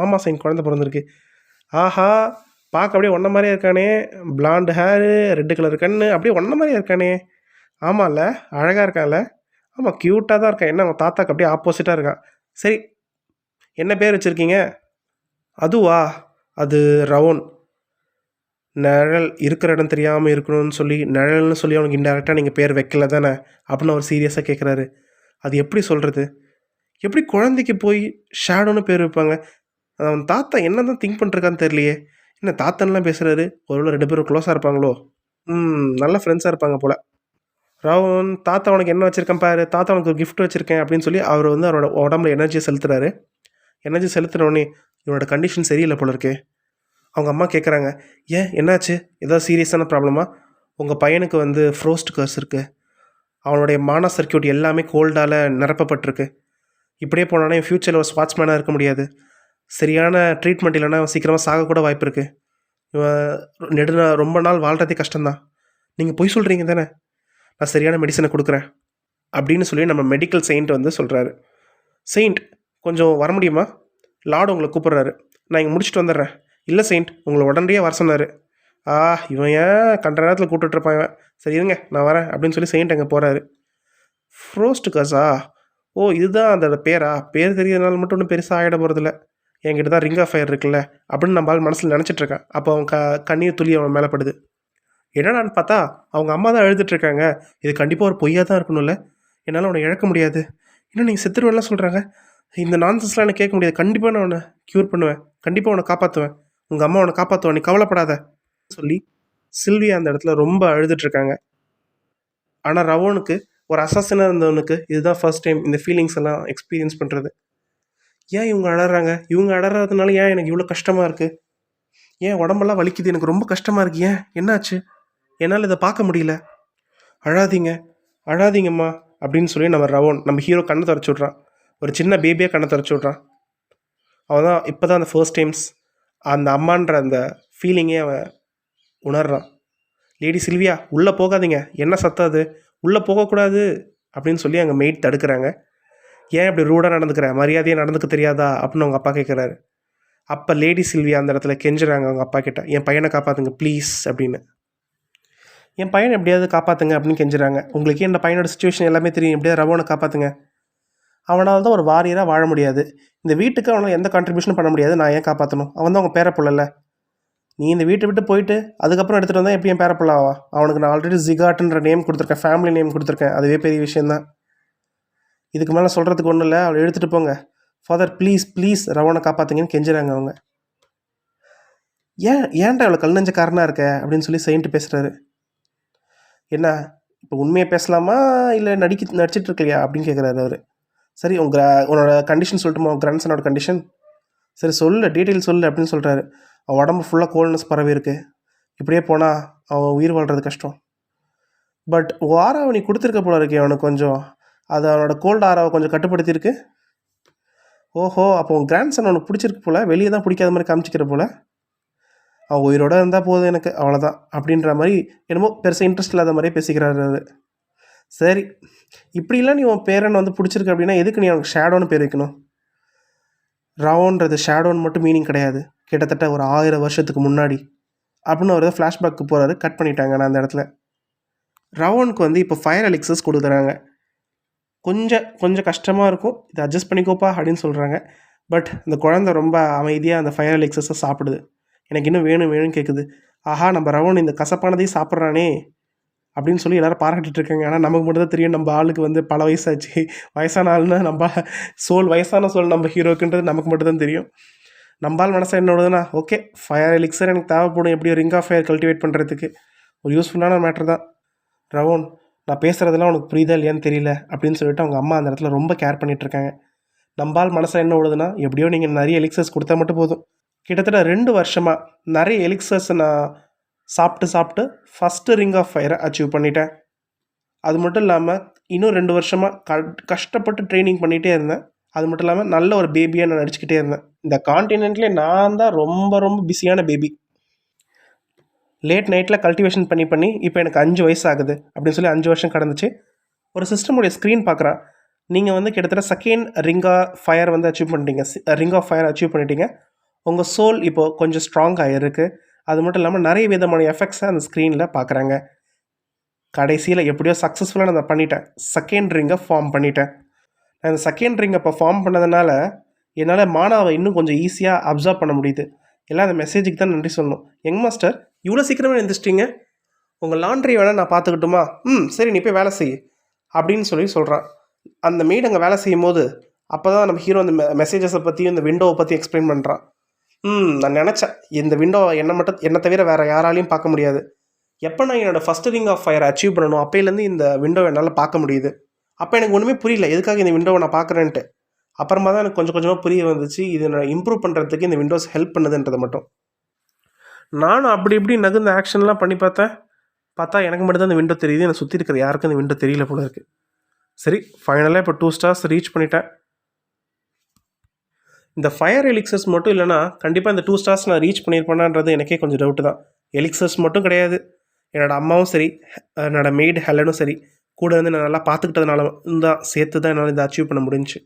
B: ஆமாம் செயின்ட், குழந்தை பிறந்திருக்கு. ஆஹா, பார்க்க அப்படியே ஒன்றை மாதிரியே இருக்கானே, பிளாண்டு ஹேரு, ரெட்டு கலர் கண்ணு, அப்படியே ஒன்றை மாதிரியே இருக்கானே. ஆமாம்ல, அழகாக இருக்கான்ல. ஆமாம், க்யூட்டாக தான் இருக்கான். என்ன அவன் தாத்தாக்கு அப்படியே ஆப்போசிட்டாக இருக்கான். சரி, என்ன பேர் வச்சுருக்கீங்க? அதுவா, அது ரவோன். நிழல் இருக்கிற இடம் தெரியாமல் இருக்கணும்னு சொல்லி நிழல்னு சொல்லி அவனுக்கு இன்டெரக்டாக நீங்கள் பேர் வைக்கல தானே அப்படின்னு அவர் சீரியஸாக கேட்குறாரு. அது எப்படி சொல்கிறது, எப்படி குழந்தைக்கு போய் ஷேடோன்னு பேர் வைப்பாங்க? அவன் தாத்தா என்ன தான் திங்க் பண்ணிருக்கான்னு தெரியலையே. என்ன தாத்தன்லாம் பேசுகிறாரு, ஒருவேளை 2 பேரும் க்ளோஸாக இருப்பாங்களோ? நல்ல ஃப்ரெண்ட்ஸாக இருப்பாங்க போல். ராவன், தாத்தா உனக்கு என்ன வச்சுருக்கேன் பாரு, தாத்தா உனக்கு ஒரு கிஃப்ட் வச்சுருக்கேன் அப்படின்னு சொல்லி அவர் வந்து அவரோட உடம்புல எனர்ஜியை செலுத்துறாரு. எனர்ஜி செலுத்துனோடனே இவனோட கண்டிஷன் சரியில்லை போல இருக்கே. அவங்க அம்மா கேட்குறாங்க, ஏன் என்னாச்சு, ஏதாவது சீரியஸான ப்ராப்ளமா? உங்கள் பையனுக்கு வந்து ஃப்ரோஸ்ட் கர்ஸ் இருக்குது. அவனுடைய மானா சர்க்கியூட் எல்லாமே கோல்டால் நிரப்பப்பட்டிருக்கு. இப்படியே போனாலே ஃப்யூச்சரில் ஒரு ஸ்பாட்ஸ்மேனாக இருக்க முடியாது. சரியான ட்ரீட்மெண்ட் இல்லைன்னா சீக்கிரமாக சாகக்கூட வாய்ப்பு இருக்குது. இவன் ரொம்ப நாள் வாழ்கிறதே கஷ்டம்தான். நீங்கள் பொய் சொல்கிறீங்க தானே, நான் சரியான மெடிசனை கொடுக்குறேன் அப்படின்னு சொல்லி நம்ம மெடிக்கல் செயின்ட் வந்து சொல்கிறாரு. செயின்ட், கொஞ்சம் வர முடியுமா? லார்டு உங்களை கூப்பிட்றாரு, நான் இங்கே முடிச்சுட்டு வந்துடுறேன். இல்லை செயின்ட், உங்களை உடனடியே வர சொன்னார். இவன் ஏன் கண்ட நேரத்தில் கூப்பிட்டுருப்பான் இவன். சரி இருங்க, நான் வரேன் அப்படின்னு சொல்லி செயின்ட் அங்கே போகிறாரு. ஃப்ரோஸ்ட் கர்ஸா? இதுதான் அந்த பேரா? பேர் தெரியறதுனால மட்டும் ஒன்றும் பெருசாக ஆகிட போகிறதில்ல. என்கிட்ட தான் ரிங் ஆஃப் ஃபயர் இருக்குல்ல அப்படின்னு நம்ம மனசில் நினச்சிட்ருக்கேன். அப்போ அவன் கண்ணீர் துளி அவன் மேலே படுது. என்னடான்னு பார்த்தா அவங்க அம்மா தான் எழுதிட்டுருக்காங்க. இது கண்டிப்பாக ஒரு பொய்யாக தான் இருக்கணும்ல, என்னால் அவனை இழக்க முடியாது. இன்னும் நீங்கள் செத்துருவேன்லாம் சொல்கிறாங்க. இந்த நான்சென்ஸ்லாம் எனக்கு கேட்க முடியாது. கண்டிப்பாக நான் அவனை க்யூர் பண்ணுவேன், கண்டிப்பாக அவனை காப்பாற்றுவேன், உங்கள் அம்மா அவனை காப்பாற்றுவேன், நீ கவலைப்படாத சொல்லி சில்வியா அந்த இடத்துல ரொம்ப அழுதுட்ருக்காங்க. ஆனால் ரவோனுக்கு, ஒரு அசாசினாக இருந்தவனுக்கு இதுதான் ஃபர்ஸ்ட் டைம் இந்த ஃபீலிங்ஸ் எல்லாம் எக்ஸ்பீரியன்ஸ் பண்ணுறது. ஏன் இவங்க அழறாங்க? இவங்க அழறதுனால ஏன் எனக்கு இவ்வளோ கஷ்டமாக இருக்குது? ஏன் உடம்பெல்லாம் வலிக்குது, எனக்கு ரொம்ப கஷ்டமாக இருக்குது. ஏன், என்னாச்சு? என்னால் இதை பார்க்க முடியல. அழாதீங்கம்மா அப்படின்னு சொல்லி நம்ம ஹீரோ கண்ணை துடைச்சி விட்றான். ஒரு சின்ன பேபியாக கண்ணை துடைச்சி விட்றான். அவன் தான் இப்போ தான் அந்த ஃபர்ஸ்ட் டைம்ஸ் அந்த அம்மான்ற அந்த ஃபீலிங்கே அவன் உணர்றான். லேடி சில்வியா, உள்ளே போகாதீங்க, என்ன சத்தம் அது, உள்ளே போகக்கூடாது அப்படின்னு சொல்லி அங்கே மெய்ட் தடுக்கிறாங்க. ஏன் இப்படி ரூடாக நடந்துக்கிற, மரியாதையாக நடந்துக்க தெரியாதா அப்படின்னு அவங்க அப்பா கேட்குறாரு. அப்போ லேடி சில்வியா அந்த இடத்துல கெஞ்சுறாங்க அவங்க அப்பா கிட்ட, என் பையனை காப்பாற்றுங்க ப்ளீஸ் அப்படின்னு. என் பையனை எப்படியாவது காப்பாற்றுங்க அப்படின்னு கெஞ்சுறாங்க. உங்களுக்கே இந்த பையனோட சுச்சுவேஷன் எல்லாமே தெரியும், எப்படியாவது ரவோனை காப்பாற்றுங்க. அவனால் தான் ஒரு வாரியராக வாழ முடியாது, இந்த வீட்டுக்கு அவனால் எந்த கான்ட்ரிபியூஷனும் பண்ண முடியாது, நான் ஏன் காப்பாற்றணும்? அவன் தான் அவங்க பேரப்பிள்ளை. நீ இந்த வீட்டை விட்டு போயிட்டு அதுக்கப்புறம் எடுத்துகிட்டு வந்தால் எப்படி என் பேரப்பிள்ளை ஆவா? அவனுக்கு நான் ஆல்ரெடி ஜிகாட்டுன்ற நேம் கொடுத்துருக்கேன், ஃபேமிலி நேம் கொடுத்துருக்கேன், அதுவே பெரிய விஷயந்தான். இதுக்கு மேலே சொல்கிறதுக்கு ஒன்றும் இல்லை, அவளை எடுத்துகிட்டு போங்க ஃபாதர், ப்ளீஸ் ப்ளீஸ் ரவோனை காப்பாற்றுங்கன்னு கெஞ்சுறாங்க அவங்க. ஏன்டா இவ்வளோ கல் நெஞ்சக்காரனாக இருக்க அப்படின்னு சொல்லி செயின்ட்டு பேசுகிறாரு. என்ன இப்போ உண்மையை பேசலாமா இல்லை நடிச்சிட்டு இருக்கலையா அப்படின்னு கேட்குறாரு அவர். சரி உன்னோட கண்டிஷன் சொல்லட்டுமா, உங்கள் கிராண்ட்சனோட கண்டிஷன்? சரி சொல்லு, டீட்டெயில் சொல்லு அப்படின்னு சொல்கிறாரு. அவன் உடம்பு ஃபுல்லாக கோல்ட்னஸ் பரவி இருக்கு, இப்படியே போனால் அவன் உயிர் வாழ்கிறது கஷ்டம். பட் ஆராவை நீ கொடுத்துருக்க போல இருக்கே அவனுக்கு கொஞ்சம், அது அவனோட கோல்டு ஆராவை கொஞ்சம் கட்டுப்படுத்தியிருக்கு. ஓஹோ, அப்போ உன் கிராண்ட்சன் அவனுக்கு பிடிச்சிருக்கு போல், வெளியே தான் பிடிக்காத மாதிரி காமிச்சிக்கிற போல். அவன் உயிரோடு இருந்தால் போதும் எனக்கு, அவ்வளோதான் அப்படின்ற மாதிரி என்னமோ பெருசாக இன்ட்ரெஸ்ட் இல்லாத மாதிரியே பேசிக்கிறாரு அவர். சரி, இப்படிலாம் நீ உன் பேரன் வந்து பிடிச்சிருக்கு அப்படின்னா எதுக்கு நீ அவனுக்கு ஷேடோன்னு பேர் வைக்கணும்? ரவோன்றது ஷேடோன்னு மட்டும் மீனிங் கிடையாது, கிட்டத்தட்ட ஒரு 1000 வருஷத்துக்கு முன்னாடி அப்படின்னு அவர் ஃப்ளாஷ்பேக்கு போகிறாரு. கட் பண்ணிட்டாங்க. நான் அந்த இடத்துல ரவோனுக்கு வந்து இப்போ ஃபயர் எலிக்சஸ் கொடுக்குறாங்க. கொஞ்சம் கஷ்டமாக இருக்கும், இதை அட்ஜஸ்ட் பண்ணிக்கோப்பா அப்படின்னு சொல்கிறாங்க. பட் அந்த குழந்தை ரொம்ப அமைதியாக அந்த ஃபயர் எலிக்சஸை சாப்பிடுது. எனக்கு இன்னும் வேணும்னு கேட்குது. ஆஹா, நம்ம ரவோன் இந்த கசப்பானதையும் சாப்பிட்றானே அப்படின்னு சொல்லி எல்லோரும் பாராட்டிட்டு இருக்காங்க. ஆனால் நமக்கு மட்டும் தான் தெரியும், நம்ம ஆளுக்கு வந்து பல வயசாச்சு, வயசான ஆள்னா நம்ம வயசான சோல் நம்ம ஹீரோக்குன்றது நமக்கு மட்டும் தான் தெரியும். நம்பால் மனசை என்னோடதுன்னா ஓகே, ஃபயர் எலிக்சர் எனக்கு தேவைப்படும், எப்படியும் ரிங் ஆஃப் ஃபயர் கல்டிவேட் பண்ணுறதுக்கு ஒரு யூஸ்ஃபுல்லான மேட்ரு தான். ரவோன், நான் பேசுகிறதெல்லாம் உனக்கு புரியுதா இல்லையான்னு தெரியல அப்படின்னு சொல்லிட்டு அவங்க அம்மா அந்த இடத்துல ரொம்ப கேர் பண்ணிகிட்ருக்காங்க. நம்பால் மனசை என்ன ஓடுதுன்னா, எப்படியோ நீங்கள் நிறைய எலிக்சர்ஸ் கொடுத்தா மட்டும் போதும். கிட்டத்தட்ட 2 வருஷமாக நிறைய எலிக்சர்ஸை நான் சாப்பிட்டு ஃபஸ்ட்டு ரிங் ஆஃப் ஃபயரை அச்சீவ் பண்ணிட்டேன். அது மட்டும் இல்லாமல் இன்னும் 2 வருஷமாக கஷ்டப்பட்டு ட்ரைனிங் பண்ணிகிட்டே இருந்தேன். அது மட்டும் இல்லாமல் நல்ல ஒரு பேபியாக நான் நடிச்சுக்கிட்டே இருந்தேன். இந்த கான்டினென்ட்லேயே நான் தான் ரொம்ப ரொம்ப பிஸியான பேபி. லேட் நைட்டில் கல்டிவேஷன் பண்ணி இப்போ எனக்கு 5 வயசு ஆகுது அப்படின்னு சொல்லி 5 வருஷம் கடந்துச்சு. ஒரு சிஸ்டமுடைய ஸ்க்ரீன் பார்க்குறான். நீங்கள் வந்து கிட்டத்தட்ட செகண்ட் ரிங் ஆஃப் ஃபயர் வந்து அச்சீவ் பண்ணிட்டீங்க. உங்கள் சோல் இப்போது கொஞ்சம் ஸ்ட்ராங் ஆகிருக்கு. அது மட்டும் இல்லாமல் நிறைய விதமான எஃபெக்ட்ஸை அந்த ஸ்க்ரீனில் பார்க்குறாங்க. கடைசியில் எப்படியோ சக்ஸஸ்ஃபுல்லாக நான் பண்ணிட்டேன், செகண்ட் ரிங்கை ஃபார்ம் பண்ணிட்டேன். நான் இந்த செகண்ட் ரிங்கை இப்போ ஃபார்ம் பண்ணதுனால என்னால் மானாவை இன்னும் கொஞ்சம் ஈஸியாக அப்சர்வ் பண்ண முடியுது. எல்லாம் அந்த மெசேஜுக்கு தான் நன்றி சொல்லணும். யங் மாஸ்டர், இவ்வளோ சீக்கிரமே எழுந்திரிச்சிட்டிங்க, உங்கள் லாண்ட்ரி வேணால் நான் பார்த்துக்கிட்டுமா? சரி, நீ போய் வேலை செய் அப்படின்னு சொல்கிறான். அந்த மெய்டு அங்கே வேலை செய்யும் போது அப்போ தான் நம்ம ஹீரோ அந்த மெசேஜஸை பற்றியும் இந்த விண்டோவை பற்றி எக்ஸ்பிளைன் பண்ணுறான். நான் நினச்சேன் இந்த விண்டோ என்னை தவிர வேறு யாராலையும் பார்க்க முடியாது. எப்போ நான் என்னோடய ஃபஸ்ட் ரிங் ஆஃப் ஃபயரை அச்சீவ் பண்ணணும் அப்போலேருந்து இந்த விண்டோவை என்னால் பார்க்க முடியுது. அப்போ எனக்கு ஒன்றுமே புரியல எதுக்காக இந்த விண்டோவை நான் பார்க்குறேன்ட்டு. அப்புறமா தான் எனக்கு கொஞ்சம் கொஞ்சமாக புரிய வந்துச்சு, இது நான் இம்ப்ரூவ் பண்ணுறதுக்கு இந்த விண்டோஸ் ஹெல்ப் பண்ணுதுன்றதை மட்டும். நானும் அப்படி இப்படி நகுந்த ஆக்ஷன்லாம் பண்ணி பார்த்தா எனக்கு மட்டும் தான் இந்த விண்டோ தெரியுது, என்னை சுற்றி இருக்கிற யாருக்கும் இந்த விண்டோ தெரியல போல இருக்குது. சரி, ஃபைனலாக இப்போ 2 ஸ்டார்ஸ் ரீச் பண்ணிட்டேன். இந்த ஃபயர் எலிக்சர்ஸ் மட்டும் இல்லைனா கண்டிப்பாக இந்த 2 ஸ்டார்ஸ் நான் ரீச் பண்ணியிருப்பேனான்றது எனக்கே கொஞ்சம் டவுட்டு தான். எலிக்சர்ஸ் மட்டும் கிடையாது, என்னோடய அம்மாவும் சரி, என்னோடய மெய்டு ஹெலனும் சரி, கூட வந்து நான் நல்லா பார்த்துக்கிட்டதுனால தான் சேர்த்து தான் என்னால் இதை அச்சீவ் பண்ண முடிஞ்சிச்சு.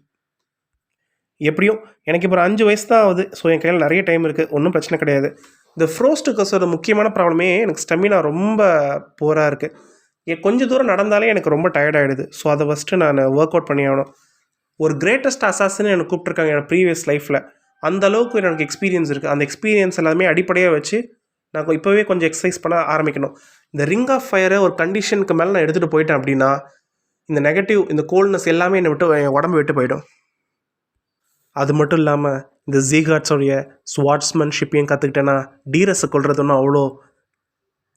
B: எப்படியும் எனக்கு இப்போ ஒரு 5 வயசு தான் ஆகுது. ஸோ என் கையில் நிறைய டைம் இருக்குது, ஒன்றும் பிரச்சனை கிடையாது. இந்த ஃப்ரோஸ்ட் கர்ஸோட முக்கியமான ப்ராப்ளமே எனக்கு ஸ்டெமினா ரொம்ப போராக இருக்குது. கொஞ்சம் தூரம் நடந்தாலே எனக்கு ரொம்ப டயர்டாகிடுது. ஸோ அதை ஃபஸ்ட்டு நான் ஒர்க் அவுட் பண்ணி ஆகணும். ஒரு கிரேட்டஸ்ட் அசாஸ்ன்னு எனக்கு கூப்பிட்ருக்காங்க என்னோடய ப்ரீவியஸ் லைஃப்பில். அந்தளவுக்கு எனக்கு எக்ஸ்பீரியன்ஸ் இருக்குது. அந்த எக்ஸ்பீரியன்ஸ் எல்லாமே அடிப்படையாக வச்சு நான் இப்போவே கொஞ்சம் எக்ஸசைஸ் பண்ண ஆரம்பிக்கணும். இந்த ரிங் ஆஃப் ஃபயரை ஒரு கண்டிஷனுக்கு மேலே நான் எடுத்துகிட்டு போயிட்டேன் அப்படின்னா இந்த நெகட்டிவ், இந்த கோல்ட்னஸ் எல்லாமே என்னை விட்டு என் உடம்பு விட்டு போயிடும். அது மட்டும் இல்லாமல் இந்த ஜீகார்ட்ஸோடைய ஸ்வாட்ஸ்மேன்ஷிப்பையும் கற்றுக்கிட்டேன்னா டீரஸை கொள்வது ஒன்றும் அவ்வளோ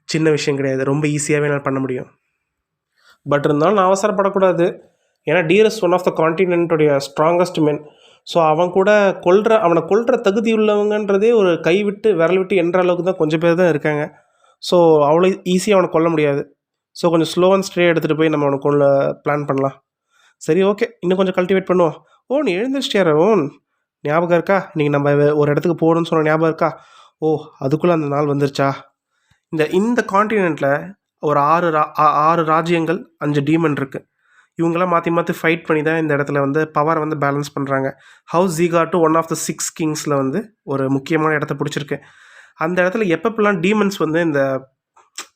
B: சின்ன விஷயம் கிடையாது, ரொம்ப ஈஸியாகவே நான் பண்ண முடியும். பட் இருந்தாலும் நான் அவசரப்படக்கூடாது. ஏன்னா டீரஸ் ஒன் ஆஃப் த கான்டினென்ட்டோடைய ஸ்ட்ராங்கஸ்ட் மென். ஸோ அவனை கொல்ற தகுதி உள்ளவங்கன்றதே ஒரு விரல் விட்டு என்ற அளவுக்கு தான் கொஞ்சம் பேர் தான் இருக்காங்க. ஸோ அவ்வளோ ஈஸியாக அவனை கொல்ல முடியாது. ஸோ கொஞ்சம் ஸ்லோ அண்ட் ஸ்ட்ரே எடுத்துகிட்டு போய் நம்ம அவனை கொல்ல பிளான் பண்ணலாம். சரி, ஓகே, இன்னும் கொஞ்சம் கல்டிவேட் பண்ணுவோம். நீ எழுந்திரிச்சிட்டியார? ஞாபகம் இருக்கா, நீங்கள் நம்ம ஒரு இடத்துக்கு போகணும்னு சொன்ன ஞாபகம் இருக்கா? அதுக்குள்ளே அந்த நாள் வந்துருச்சா? இந்த கான்டினென்ட்டில் ஒரு 6 ராஜ்யங்கள் 5 டீமன் இருக்குது. இவங்களாம் மாற்றி மாற்றி ஃபைட் பண்ணி தான் இந்த இடத்துல வந்து பவரை வந்து பேலன்ஸ் பண்ணுறாங்க. ஹவுஸ் ஜீகாட்டு ஒன் ஆஃப் த 6 கிங்ஸில் வந்து ஒரு முக்கியமான இடத்த பிடிச்சிருக்கு. அந்த இடத்துல எப்பப்பெல்லாம் டீமன்ஸ் வந்து இந்த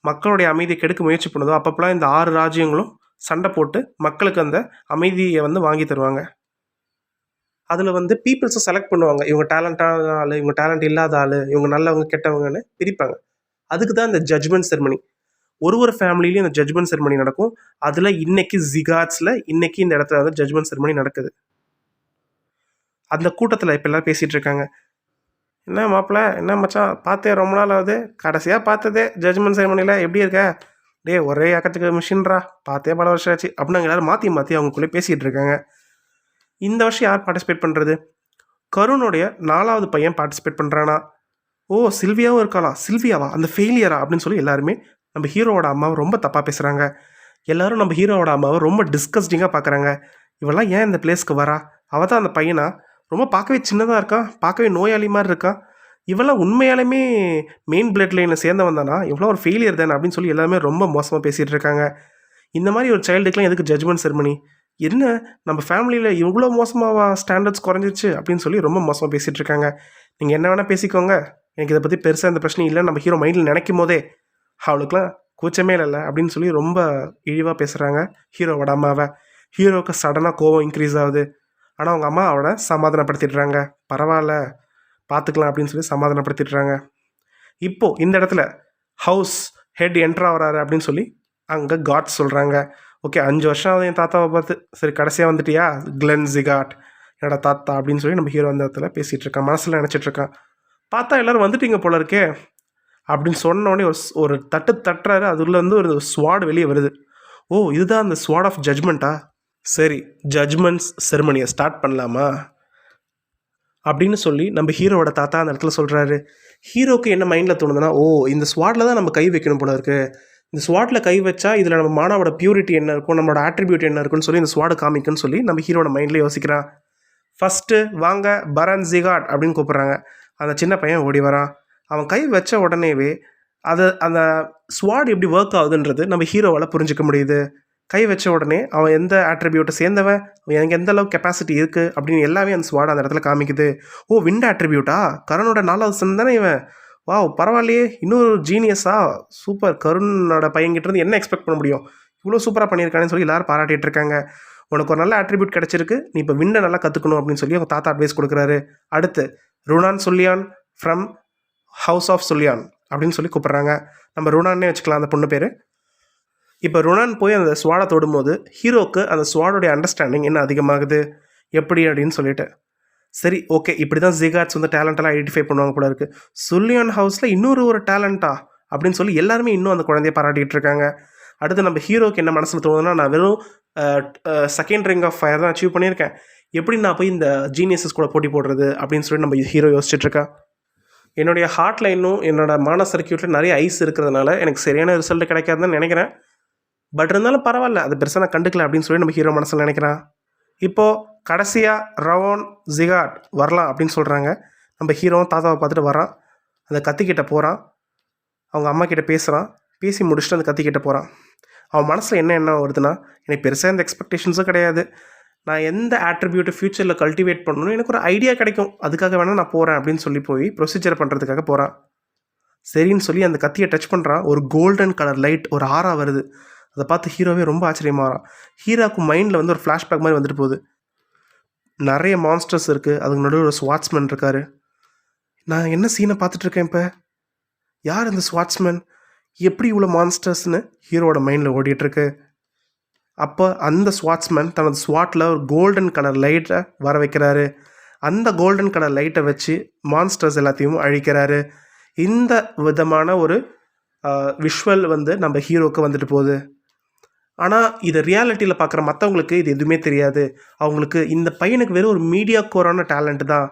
B: மக்களுடைய அமைதியை கெடுக்க முயற்சி பண்ணுதோ அப்பப்பெல்லாம் இந்த 6 ராஜ்யங்களும் சண்டை போட்டு மக்களுக்கு அந்த அமைதியை வந்து வாங்கி தருவாங்க. அதில் வந்து பீப்புள்ஸை செலக்ட் பண்ணுவாங்க. இவங்க டேலண்டான ஆள், இவங்க டேலண்ட் இல்லாத ஆள், இவங்க நல்லவங்க கெட்டவங்கன்னு பிரிப்பாங்க. அதுக்கு தான் இந்த ஜட்ஜ்மெண்ட் செரமனி. ஒரு ஃபேமிலிலையும் இந்த ஜட்ஜ்மெண்ட் செரமனி நடக்கும். அதில் இன்னைக்கு ஜிகாட்ஸில் இன்னைக்கு இந்த இடத்துல வந்து ஜட்ஜ்மெண்ட் செரமனி நடக்குது. அந்த கூட்டத்தில் இப்போ எல்லோரும் பேசிகிட்டு இருக்காங்க. என்ன மாப்பிள்ள, என்ன மச்சான், பார்த்தே ரொம்ப நாள் ஆகுது, கடைசியாக பார்த்ததே ஜட்ஜ்மெண்ட் செரமனியில், எப்படி இருக்க? டே ஒரே அக்கத்துக்கு மிஷின்ரா, பார்த்தே பல வருஷம் ஆச்சு அப்படின்னு எல்லோரும் மாற்றி மாற்றி அவங்களுக்குள்ளே பேசிகிட்டு இருக்காங்க. இந்த வருஷம் யார் பார்ட்டிசிபேட் பண்ணுறது? கருணுடைய 4வது பையன் பார்ட்டிசிபேட் பண்ணுறானா? ஓ, சில்வியாவும் இருக்காளா? சில்வியாவா? அந்த ஃபெயிலியரா அப்படின்னு சொல்லி எல்லாருமே நம்ம ஹீரோவோட அம்மாவை ரொம்ப தப்பாக பேசுகிறாங்க. எல்லோரும் நம்ம ஹீரோவோட அம்மாவை ரொம்ப டிஸ்கஸ்டிங்காக பார்க்குறாங்க. இவெல்லாம் ஏன் இந்த பிளேஸ்க்கு வரா? அவள் தான் அந்த பையனா? ரொம்ப பார்க்கவே சின்னதாக இருக்கான், பார்க்கவே நோயாளி மாதிரி இருக்கான். இவெல்லாம் உண்மையாலுமே மெயின் பிளட் லைனை சேர்ந்தவன் தானா? இவ்வளோ ஒரு ஃபெயிலியர் தானே அப்படின்னு சொல்லி எல்லாருமே ரொம்ப மோசமாக பேசிகிட்டு இருக்காங்க. இந்த மாதிரி ஒரு சைல்டுக்கெலாம் எதுக்கு ஜட்ஜ்மெண்ட் செரமனி? என்ன நம்ம ஃபேமிலியில் இவ்வளோ மோசமாக ஸ்டாண்டர்ட்ஸ் குறைஞ்சிச்சு அப்படின்னு சொல்லி ரொம்ப மோசமாக பேசிகிட்டு இருக்காங்க. நீங்கள் என்ன வேணால் பேசிக்கோங்க, எனக்கு இதை பற்றி பெருசாக இந்த பிரச்சனை இல்லை, நம்ம ஹீரோ மைண்டில் நினைக்கும் போதே அவளுக்குலாம் கூச்சமே இல்லை அப்படின்னு சொல்லி ரொம்ப இழிவாக பேசுகிறாங்க ஹீரோவோட அம்மாவை. ஹீரோவுக்கு சடனாக கோவம் இன்க்ரீஸ் ஆகுது. ஆனால் அவங்க அம்மா அவனை சமாதானப்படுத்திடுறாங்க. பரவாயில்ல, பார்த்துக்கலாம் அப்படின்னு சொல்லி சமாதானப்படுத்திடுறாங்க. இப்போது இந்த இடத்துல ஹவுஸ் ஹெட் என்ட்ரு ஆகிறாரு அப்படின்னு சொல்லி அங்கே காட் சொல்கிறாங்க. ஓகே, 5 வருஷம் ஆகுது என் தாத்தாவை பார்த்து, சரி கடைசியாக வந்துட்டியா கிளென் ஜிகாட், என்னோட தாத்தா அப்படின்னு சொல்லி நம்ம ஹீரோ அந்த இடத்துல பேசிகிட்டு இருக்கான், மனசில் நினச்சிட்ருக்கான். பார்த்தா எல்லோரும் வந்துட்டீங்க போல இருக்கே அப்படின்னு சொன்னோடனே ஒரு தட்டு தட்டுறாரு. அதுலேருந்து ஒரு ஸ்வாட் வெளியே வருது. ஓ, இதுதான் அந்த ஸ்வாட் ஆஃப் ஜட்ஜ்மெண்ட்டா? சரி, ஜட்ஜ்மெண்ட்ஸ் செரமனியை ஸ்டார்ட் பண்ணலாமா அப்படின்னு சொல்லி நம்ம ஹீரோவோட தாத்தா அந்த இடத்துல சொல்கிறாரு. ஹீரோக்கு என்ன மைண்டில் தோணுதுன்னா, ஓ, இந்த ஸ்வாட்டில் தான் நம்ம கை வைக்கணும் போல இருக்குது. இந்த ஸ்வாட்டில் கை வச்சா இதில் நம்ம மானாவோட பியூரிட்டி என்ன இருக்கும், நம்மளோட ஆட்ரிபியூட் என்ன இருக்குன்னு சொல்லி இந்த ஸ்வாடை காமிக்குன்னு சொல்லி நம்ம ஹீரோட மைண்டில் யோசிக்கிறான். ஃபஸ்ட்டு வாங்க பரன் ஜிகாட் அப்படின்னு கூப்பிட்றாங்க. அந்த சின்ன பையன் ஓடி வரான். அவன் கை வச்ச உடனேவே அந்த ஸ்வாட் எப்படி ஒர்க் ஆகுதுன்றது நம்ம ஹீரோவால் புரிஞ்சிக்க முடியுது. கை வச்ச உடனே அவன் எந்த ஆட்ரிபியூட்டை சேர்ந்தவன், அவன் எனக்கு எந்த அளவுக்கு கெப்பாசிட்டி இருக்குது அப்படின்னு எல்லாமே அந்த ஸ்வாட் அந்த இடத்துல காமிக்குது. ஓ, விண்ட் ஆட்ரிபியூட்டா? கருணோட 4வது சன் தானே இவன். வாவ், பரவாயில்லையே, இன்னொரு ஜீனியஸா, சூப்பர். கருணோட பையன்கிட்டருந்து என்ன எக்ஸ்பெக்ட் பண்ண முடியும், இவ்வளோ சூப்பராக பண்ணியிருக்கானேன்னு சொல்லி எல்லாரும் பாராட்டிகிட்டு இருக்காங்க. உனக்கு ஒரு நல்ல ஆட்ரிபியூட் கிடச்சிருக்கு, நீ இப்போ விண்டை நல்லா கற்றுக்கணும் அப்படின்னு சொல்லி அவங்க தாத்தா அட்வைஸ் கொடுக்குறாரு. அடுத்து ருனான் சொல்லியான் ஃப்ரம் ஹவுஸ் ஆஃப் சொல்லியான் அப்படின்னு சொல்லி கூப்பிட்றாங்க. நம்ம ருனான்னே வச்சுக்கலாம் அந்த பொண்ணு பேர். இப்போ ருனான் போய் அந்த ஸ்வாடை தொடும்போது ஹீரோக்கு அந்த ஸ்வாடோடைய அண்டர்ஸ்டாண்டிங் என்ன அதிகமாகுது, எப்படி அப்படின்னு சொல்லிட்டு. சரி, ஓகே, இப்படி தான் ஜிகாட்ஸ் வந்து டேலண்டெல்லாம் ஐடென்டிஃபை பண்ணுவாங்க போல இருக்குது. சொல்லியான் ஹவுஸில் இன்னொரு டேலண்ட்டா அப்படின்னு சொல்லி எல்லாருமே இன்னும் அந்த குழந்தைய பாராட்டிகிட்டு இருக்காங்க. அடுத்து நம்ம ஹீரோக்கு என்ன மனசில் தோணுதுன்னா, நான் வெறும் செகண்ட் ரிங் ஆஃப் ஃபயர் தான் அச்சீவ் பண்ணியிருக்கேன், எப்படி நான் போய் இந்த ஜீனியஸஸ் கூட போட்டி போடுறது அப்படின்னு சொல்லி நம்ம ஹீரோ யோசிச்சுட்ருக்கேன். என்னுடைய ஹார்ட்டில் இன்னும் என்னோடய மான சர்க்கியூட்டில் நிறைய ஐஸ் இருக்கிறதுனால எனக்கு சரியான ரிசல்ட் கிடைக்காதுன்னு நினைக்கிறேன். பட் இருந்தாலும் பரவாயில்ல, அது பெருசாக நான் கண்டுக்கல அப்படின்னு சொல்லி நம்ம ஹீரோ மனசில் நினைக்கிறான். இப்போது கடைசியாக ரவோன் ஜிகாட் வரலாம் அப்படின்னு சொல்கிறாங்க. நம்ம ஹீரோவும் தாத்தாவை பார்த்துட்டு வரான். அந்த கத்திக்கிட்ட போகிறான், அவங்க அம்மா கிட்ட பேசுகிறான். பேசி முடிச்சுட்டு அந்த கத்திக்கிட்ட போகிறான். அவன் மனசில் என்ன வருதுன்னா, எனக்கு பெருசாக எந்த எக்ஸ்பெக்டேஷன்ஸும் கிடையாது, நான் எந்த ஆட்ரிபியூட்டை ஃப்யூச்சரில் கல்டிவேட் பண்ணணும்னு எனக்கு ஒரு ஐடியா கிடைக்கும், அதுக்காக வேணால் நான் போகிறேன் அப்படின்னு சொல்லி போய் ப்ரொசீஜர் பண்ணுறதுக்காக போகிறான். சரின்னு சொல்லி அந்த கத்தியை டச் பண்ணுறான். ஒரு கோல்டன் கலர் லைட், ஒரு ஆரா வருது. அதை பார்த்து ஹீரோவே ரொம்ப ஆச்சரியமாகறான். ஹீரோக்கு மைண்டில் வந்து ஒரு ஃப்ளாஷ்பேக் மாதிரி வந்துட்டு போகுது. நிறைய மான்ஸ்டர்ஸ் இருக்குது, அதுக்கு நடுவில் ஒரு ஸ்வாட்ஸ்மேன் இருக்கார். நான் என்ன சீனை பார்த்துட்ருக்கேன், இப்போ யார் இந்த ஸ்வாட்ஸ்மேன், எப்படி இவ்வளோ மான்ஸ்டர்ஸ்னு ஹீரோவோட மைண்டில் ஓடிட்டுருக்கு. அப்போ அந்த ஸ்வாட்ஸ்மேன் தனது ஸ்வாட்டில் ஒரு கோல்டன் கலர் லைட்டை வர வைக்கிறாரு. அந்த கோல்டன் கலர் லைட்டை வச்சு மான்ஸ்டர்ஸ் எல்லாத்தையும் அழிக்கிறாரு. இந்த விதமான ஒரு விஷுவல் வந்து நம்ம ஹீரோவுக்கு வந்துட்டு போகுது. ஆனால் இதை ரியாலிட்டியில் பார்க்குற மற்றவங்களுக்கு இது எதுவுமே தெரியாது. அவங்களுக்கு இந்த பையனுக்கு வெறும் ஒரு மீடியா கோரான டேலண்ட் தான்.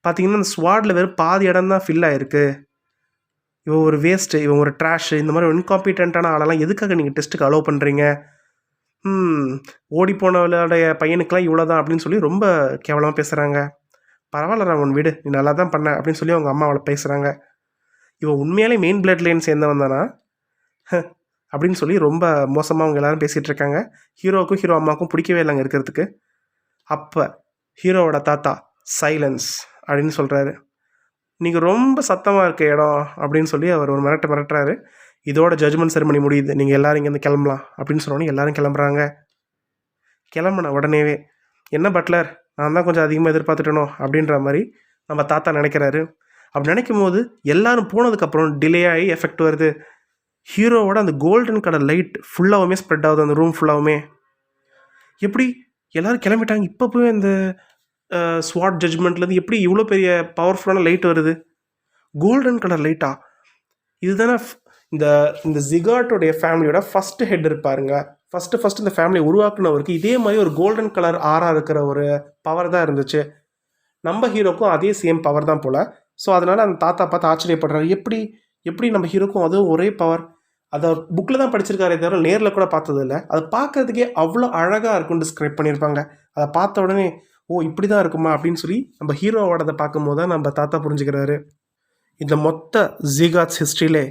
B: பார்த்திங்கன்னா இந்த ஸ்வாடில் வெறும் பாதி இடம் தான் ஃபில் ஆகிருக்கு. இவன் ஒரு வேஸ்ட்டு, இவன் ஒரு ட்ராஷு, இந்த மாதிரி இன்காம்பிட்டண்ட்டான ஆளெல்லாம் எதுக்காக நீங்கள் டெஸ்ட்டுக்கு அலோவ் பண்ணுறீங்க, ஓடிப்போனவளுடைய பையனுக்கெலாம் இவ்வளோ தான் அப்படின்னு சொல்லி ரொம்ப கேவலமாக பேசுகிறாங்க. பரவாயில்ல அவன் விடு, நீ நல்லா தான் பண்ண அப்படின்னு சொல்லி அவங்க அம்மா அவளை பேசுகிறாங்க. இவன் உண்மையாலே மெயின் பிளட் லைன் சேர்ந்தவன் தானா? அப்படின்னு சொல்லி ரொம்ப மோசமாக அவங்க எல்லாரும் பேசிகிட்டு இருக்காங்க. ஹீரோவுக்கும் ஹீரோ அம்மாவுக்கும் பிடிக்கவே இல்லைங்க இருக்கிறதுக்கு. அப்போ ஹீரோவோட தாத்தா சைலன்ஸ் அப்படின்னு சொல்கிறாரு. நீங்கள் ரொம்ப சத்தமாக இருக்க இடம் அப்படின்னு சொல்லி அவர் ஒரு மிரட்டுறாரு. இதோட ஜட்ஜ்மெண்ட் செரிமனி முடியுது, நீங்கள் எல்லோரும் இங்கேருந்து கிளம்பலாம் அப்படின்னு சொன்னோன்னே எல்லோரும் கிளம்புறாங்க. கிளம்புன உடனேவே என்ன பட்லர், நான் தான் கொஞ்சம் அதிகமாக எதிர்பார்த்துட்டனோ அப்படின்ற மாதிரி நம்ம தாத்தா நினைக்கிறாரு. அப்படி நினைக்கும் போது எல்லாரும் போனதுக்கப்புறம் டிலே ஆகி எஃபெக்ட் வருது. ஹீரோவோட அந்த கோல்டன் கலர் லைட் ஃபுல்லாகவுமே ஸ்ப்ரெட் ஆகுது அந்த ரூம் ஃபுல்லாகவுமே. எப்படி எல்லோரும் கிளம்பிட்டாங்க, இப்போ போய் அந்த ஸ்வாட் ஜட்ஜ்மெண்ட்லேருந்து எப்படி இவ்வளோ பெரிய பவர்ஃபுல்லான லைட் வருது? கோல்டன் கலர் லைட்டா? இதுதானே இந்த இந்த ஜிகாட்டோடைய ஃபேமிலியோட ஃபஸ்ட்டு ஹெட் இருப்பாருங்க. ஃபஸ்ட்டு இந்த ஃபேமிலியை உருவாக்குனவருக்கு இதே மாதிரி ஒரு கோல்டன் கலர் ஆறாக இருக்கிற ஒரு பவர் தான் இருந்துச்சு. நம்ம ஹீரோக்கும் அதே சேம் பவர் தான் போல். ஸோ அதனால் அந்த தாத்தா பார்த்து ஆச்சரியப்படுறாரு. எப்படி நம்ம ஹீரோக்கும் அதுவும் ஒரே பவர்? அதை புக்கில் தான் படிச்சிருக்காரே தவிர நேரில் கூட பார்த்ததில்ல. அதை பார்க்கறதுக்கே அவ்வளோ அழகாக இருக்குன்னு டிஸ்கிரைப் பண்ணியிருப்பாங்க. அதை பார்த்த உடனே ஓ இப்படி தான் இருக்குமா அப்படின்னு சொல்லி நம்ம ஹீரோவோடதை பார்க்கும்போது தான் நம்ம தாத்தா புரிஞ்சுக்கிறாரு. இந்த மொத்த ஜிகாட்ஸ் ஹிஸ்ட்ரியிலே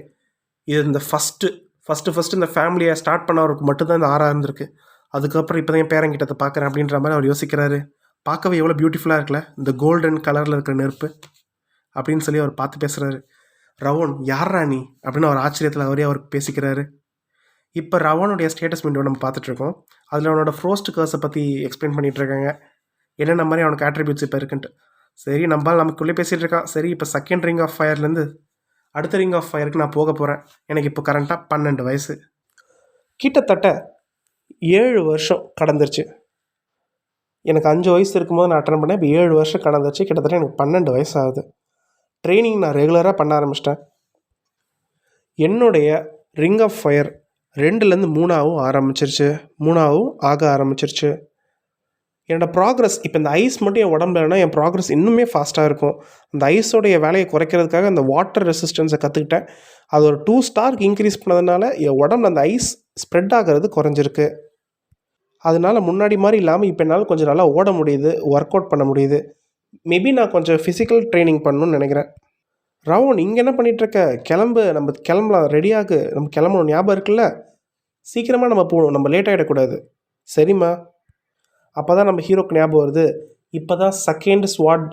B: இது இந்த ஃபஸ்ட்டு இந்த ஃபேமிலியை ஸ்டார்ட் பண்ணவருக்கு மட்டும்தான் இந்த ஆறாக இருந்திருக்கு. அதுக்கப்புறம் இப்போ தான் என் பேரங்கிட்டத்தை பார்க்குறேன் அப்படின்ற மாதிரி அவர் யோசிக்கிறாரு. பார்க்கவே எவ்வளோ பியூட்டிஃபுல்லாக இருக்குல்ல இந்த கோல்டன் கலரில் இருக்கிற நெருப்பு அப்படின்னு சொல்லி அவர் பார்த்து பேசுகிறாரு. ரவோன் யாரா நீ அப்படின்னு அவர் ஆச்சரியத்தில் அவருக்கு பேசிக்கிறாரு. இப்போ ரவோனுடைய ஸ்டேட்டஸ் விண்டோ நம்ம பார்த்துட்ருக்கோம். அதில் அவனோட ஃப்ரோஸ்ட் கர்ஸை பற்றி எக்ஸ்பிளைன் பண்ணிகிட்ருக்காங்க. என்னென்ன மாதிரி அவனுக்கு ஆட்ரிபியூட்ஸ் இப்போ இருக்குன்ட்டு. சரி நமக்குள்ளே பேசிகிட்டு இருக்கான். சரி இப்போ செகண்ட் ரிங் ஆஃப் ஃபயர்லேருந்து அடுத்த ரிங் ஆஃப் ஃபயருக்கு நான் போக போகிறேன். எனக்கு இப்போ கரண்ட்டாக 12 வயசு. கிட்டத்தட்ட 7 வருஷம் கடந்துருச்சு. எனக்கு 5 வயசு இருக்கும்போது நான் அட்டன் பண்ணேன். இப்போ 7 வருஷம் கடந்துருச்சு. கிட்டத்தட்ட எனக்கு 12 வயசு ஆகுது. ட்ரைனிங் நான் ரெகுலராக பண்ண ஆரம்பிச்சிட்டேன். என்னுடைய ரிங் ஆஃப் ஃபயர் 2லேருந்து 3ஆகவும் ஆக ஆரம்பிச்சிருச்சு. என்னோடய ப்ராக்ரஸ் இப்போ இந்த ஐஸ் மட்டும் என் உடம்புலனா என் ப்ராக்ரஸ் இன்னுமே ஃபாஸ்ட்டாக இருக்கும். அந்த ஐஸோடைய வேலையை குறைக்கிறதுக்காக அந்த வாட்டர் ரெசிஸ்டன்ஸை கற்றுக்கிட்டேன். அது ஒரு 2 ஸ்டார்க்கு இன்க்ரீஸ் பண்ணதுனால என் உடம்புல அந்த ஐஸ் ஸ்ப்ரெட் ஆகிறது குறைஞ்சிருக்கு. அதனால முன்னாடி மாதிரி இல்லாமல் இப்போ என்னால் கொஞ்சம் நல்லா ஓட முடியுது, ஒர்க் அவுட் பண்ண முடியுது. மேபி நான் கொஞ்சம் ஃபிசிக்கல் ட்ரைனிங் பண்ணணும்னு நினைக்கிறேன். ரவுன் இங்கே என்ன பண்ணிகிட்ருக்க? நம்ம கிளம்பலாம், ரெடியாகு, நம்ம கிளம்பணும், ஞாபகம் இருக்குல்ல? சீக்கிரமாக நம்ம போகணும், நம்ம லேட் ஆகிடக்கூடாது. சரிம்மா. அப்போ தான் நம்ம ஹீரோக்கு ஞாபகம் வருது, இப்போ தான் செகண்ட் ஸ்வாட்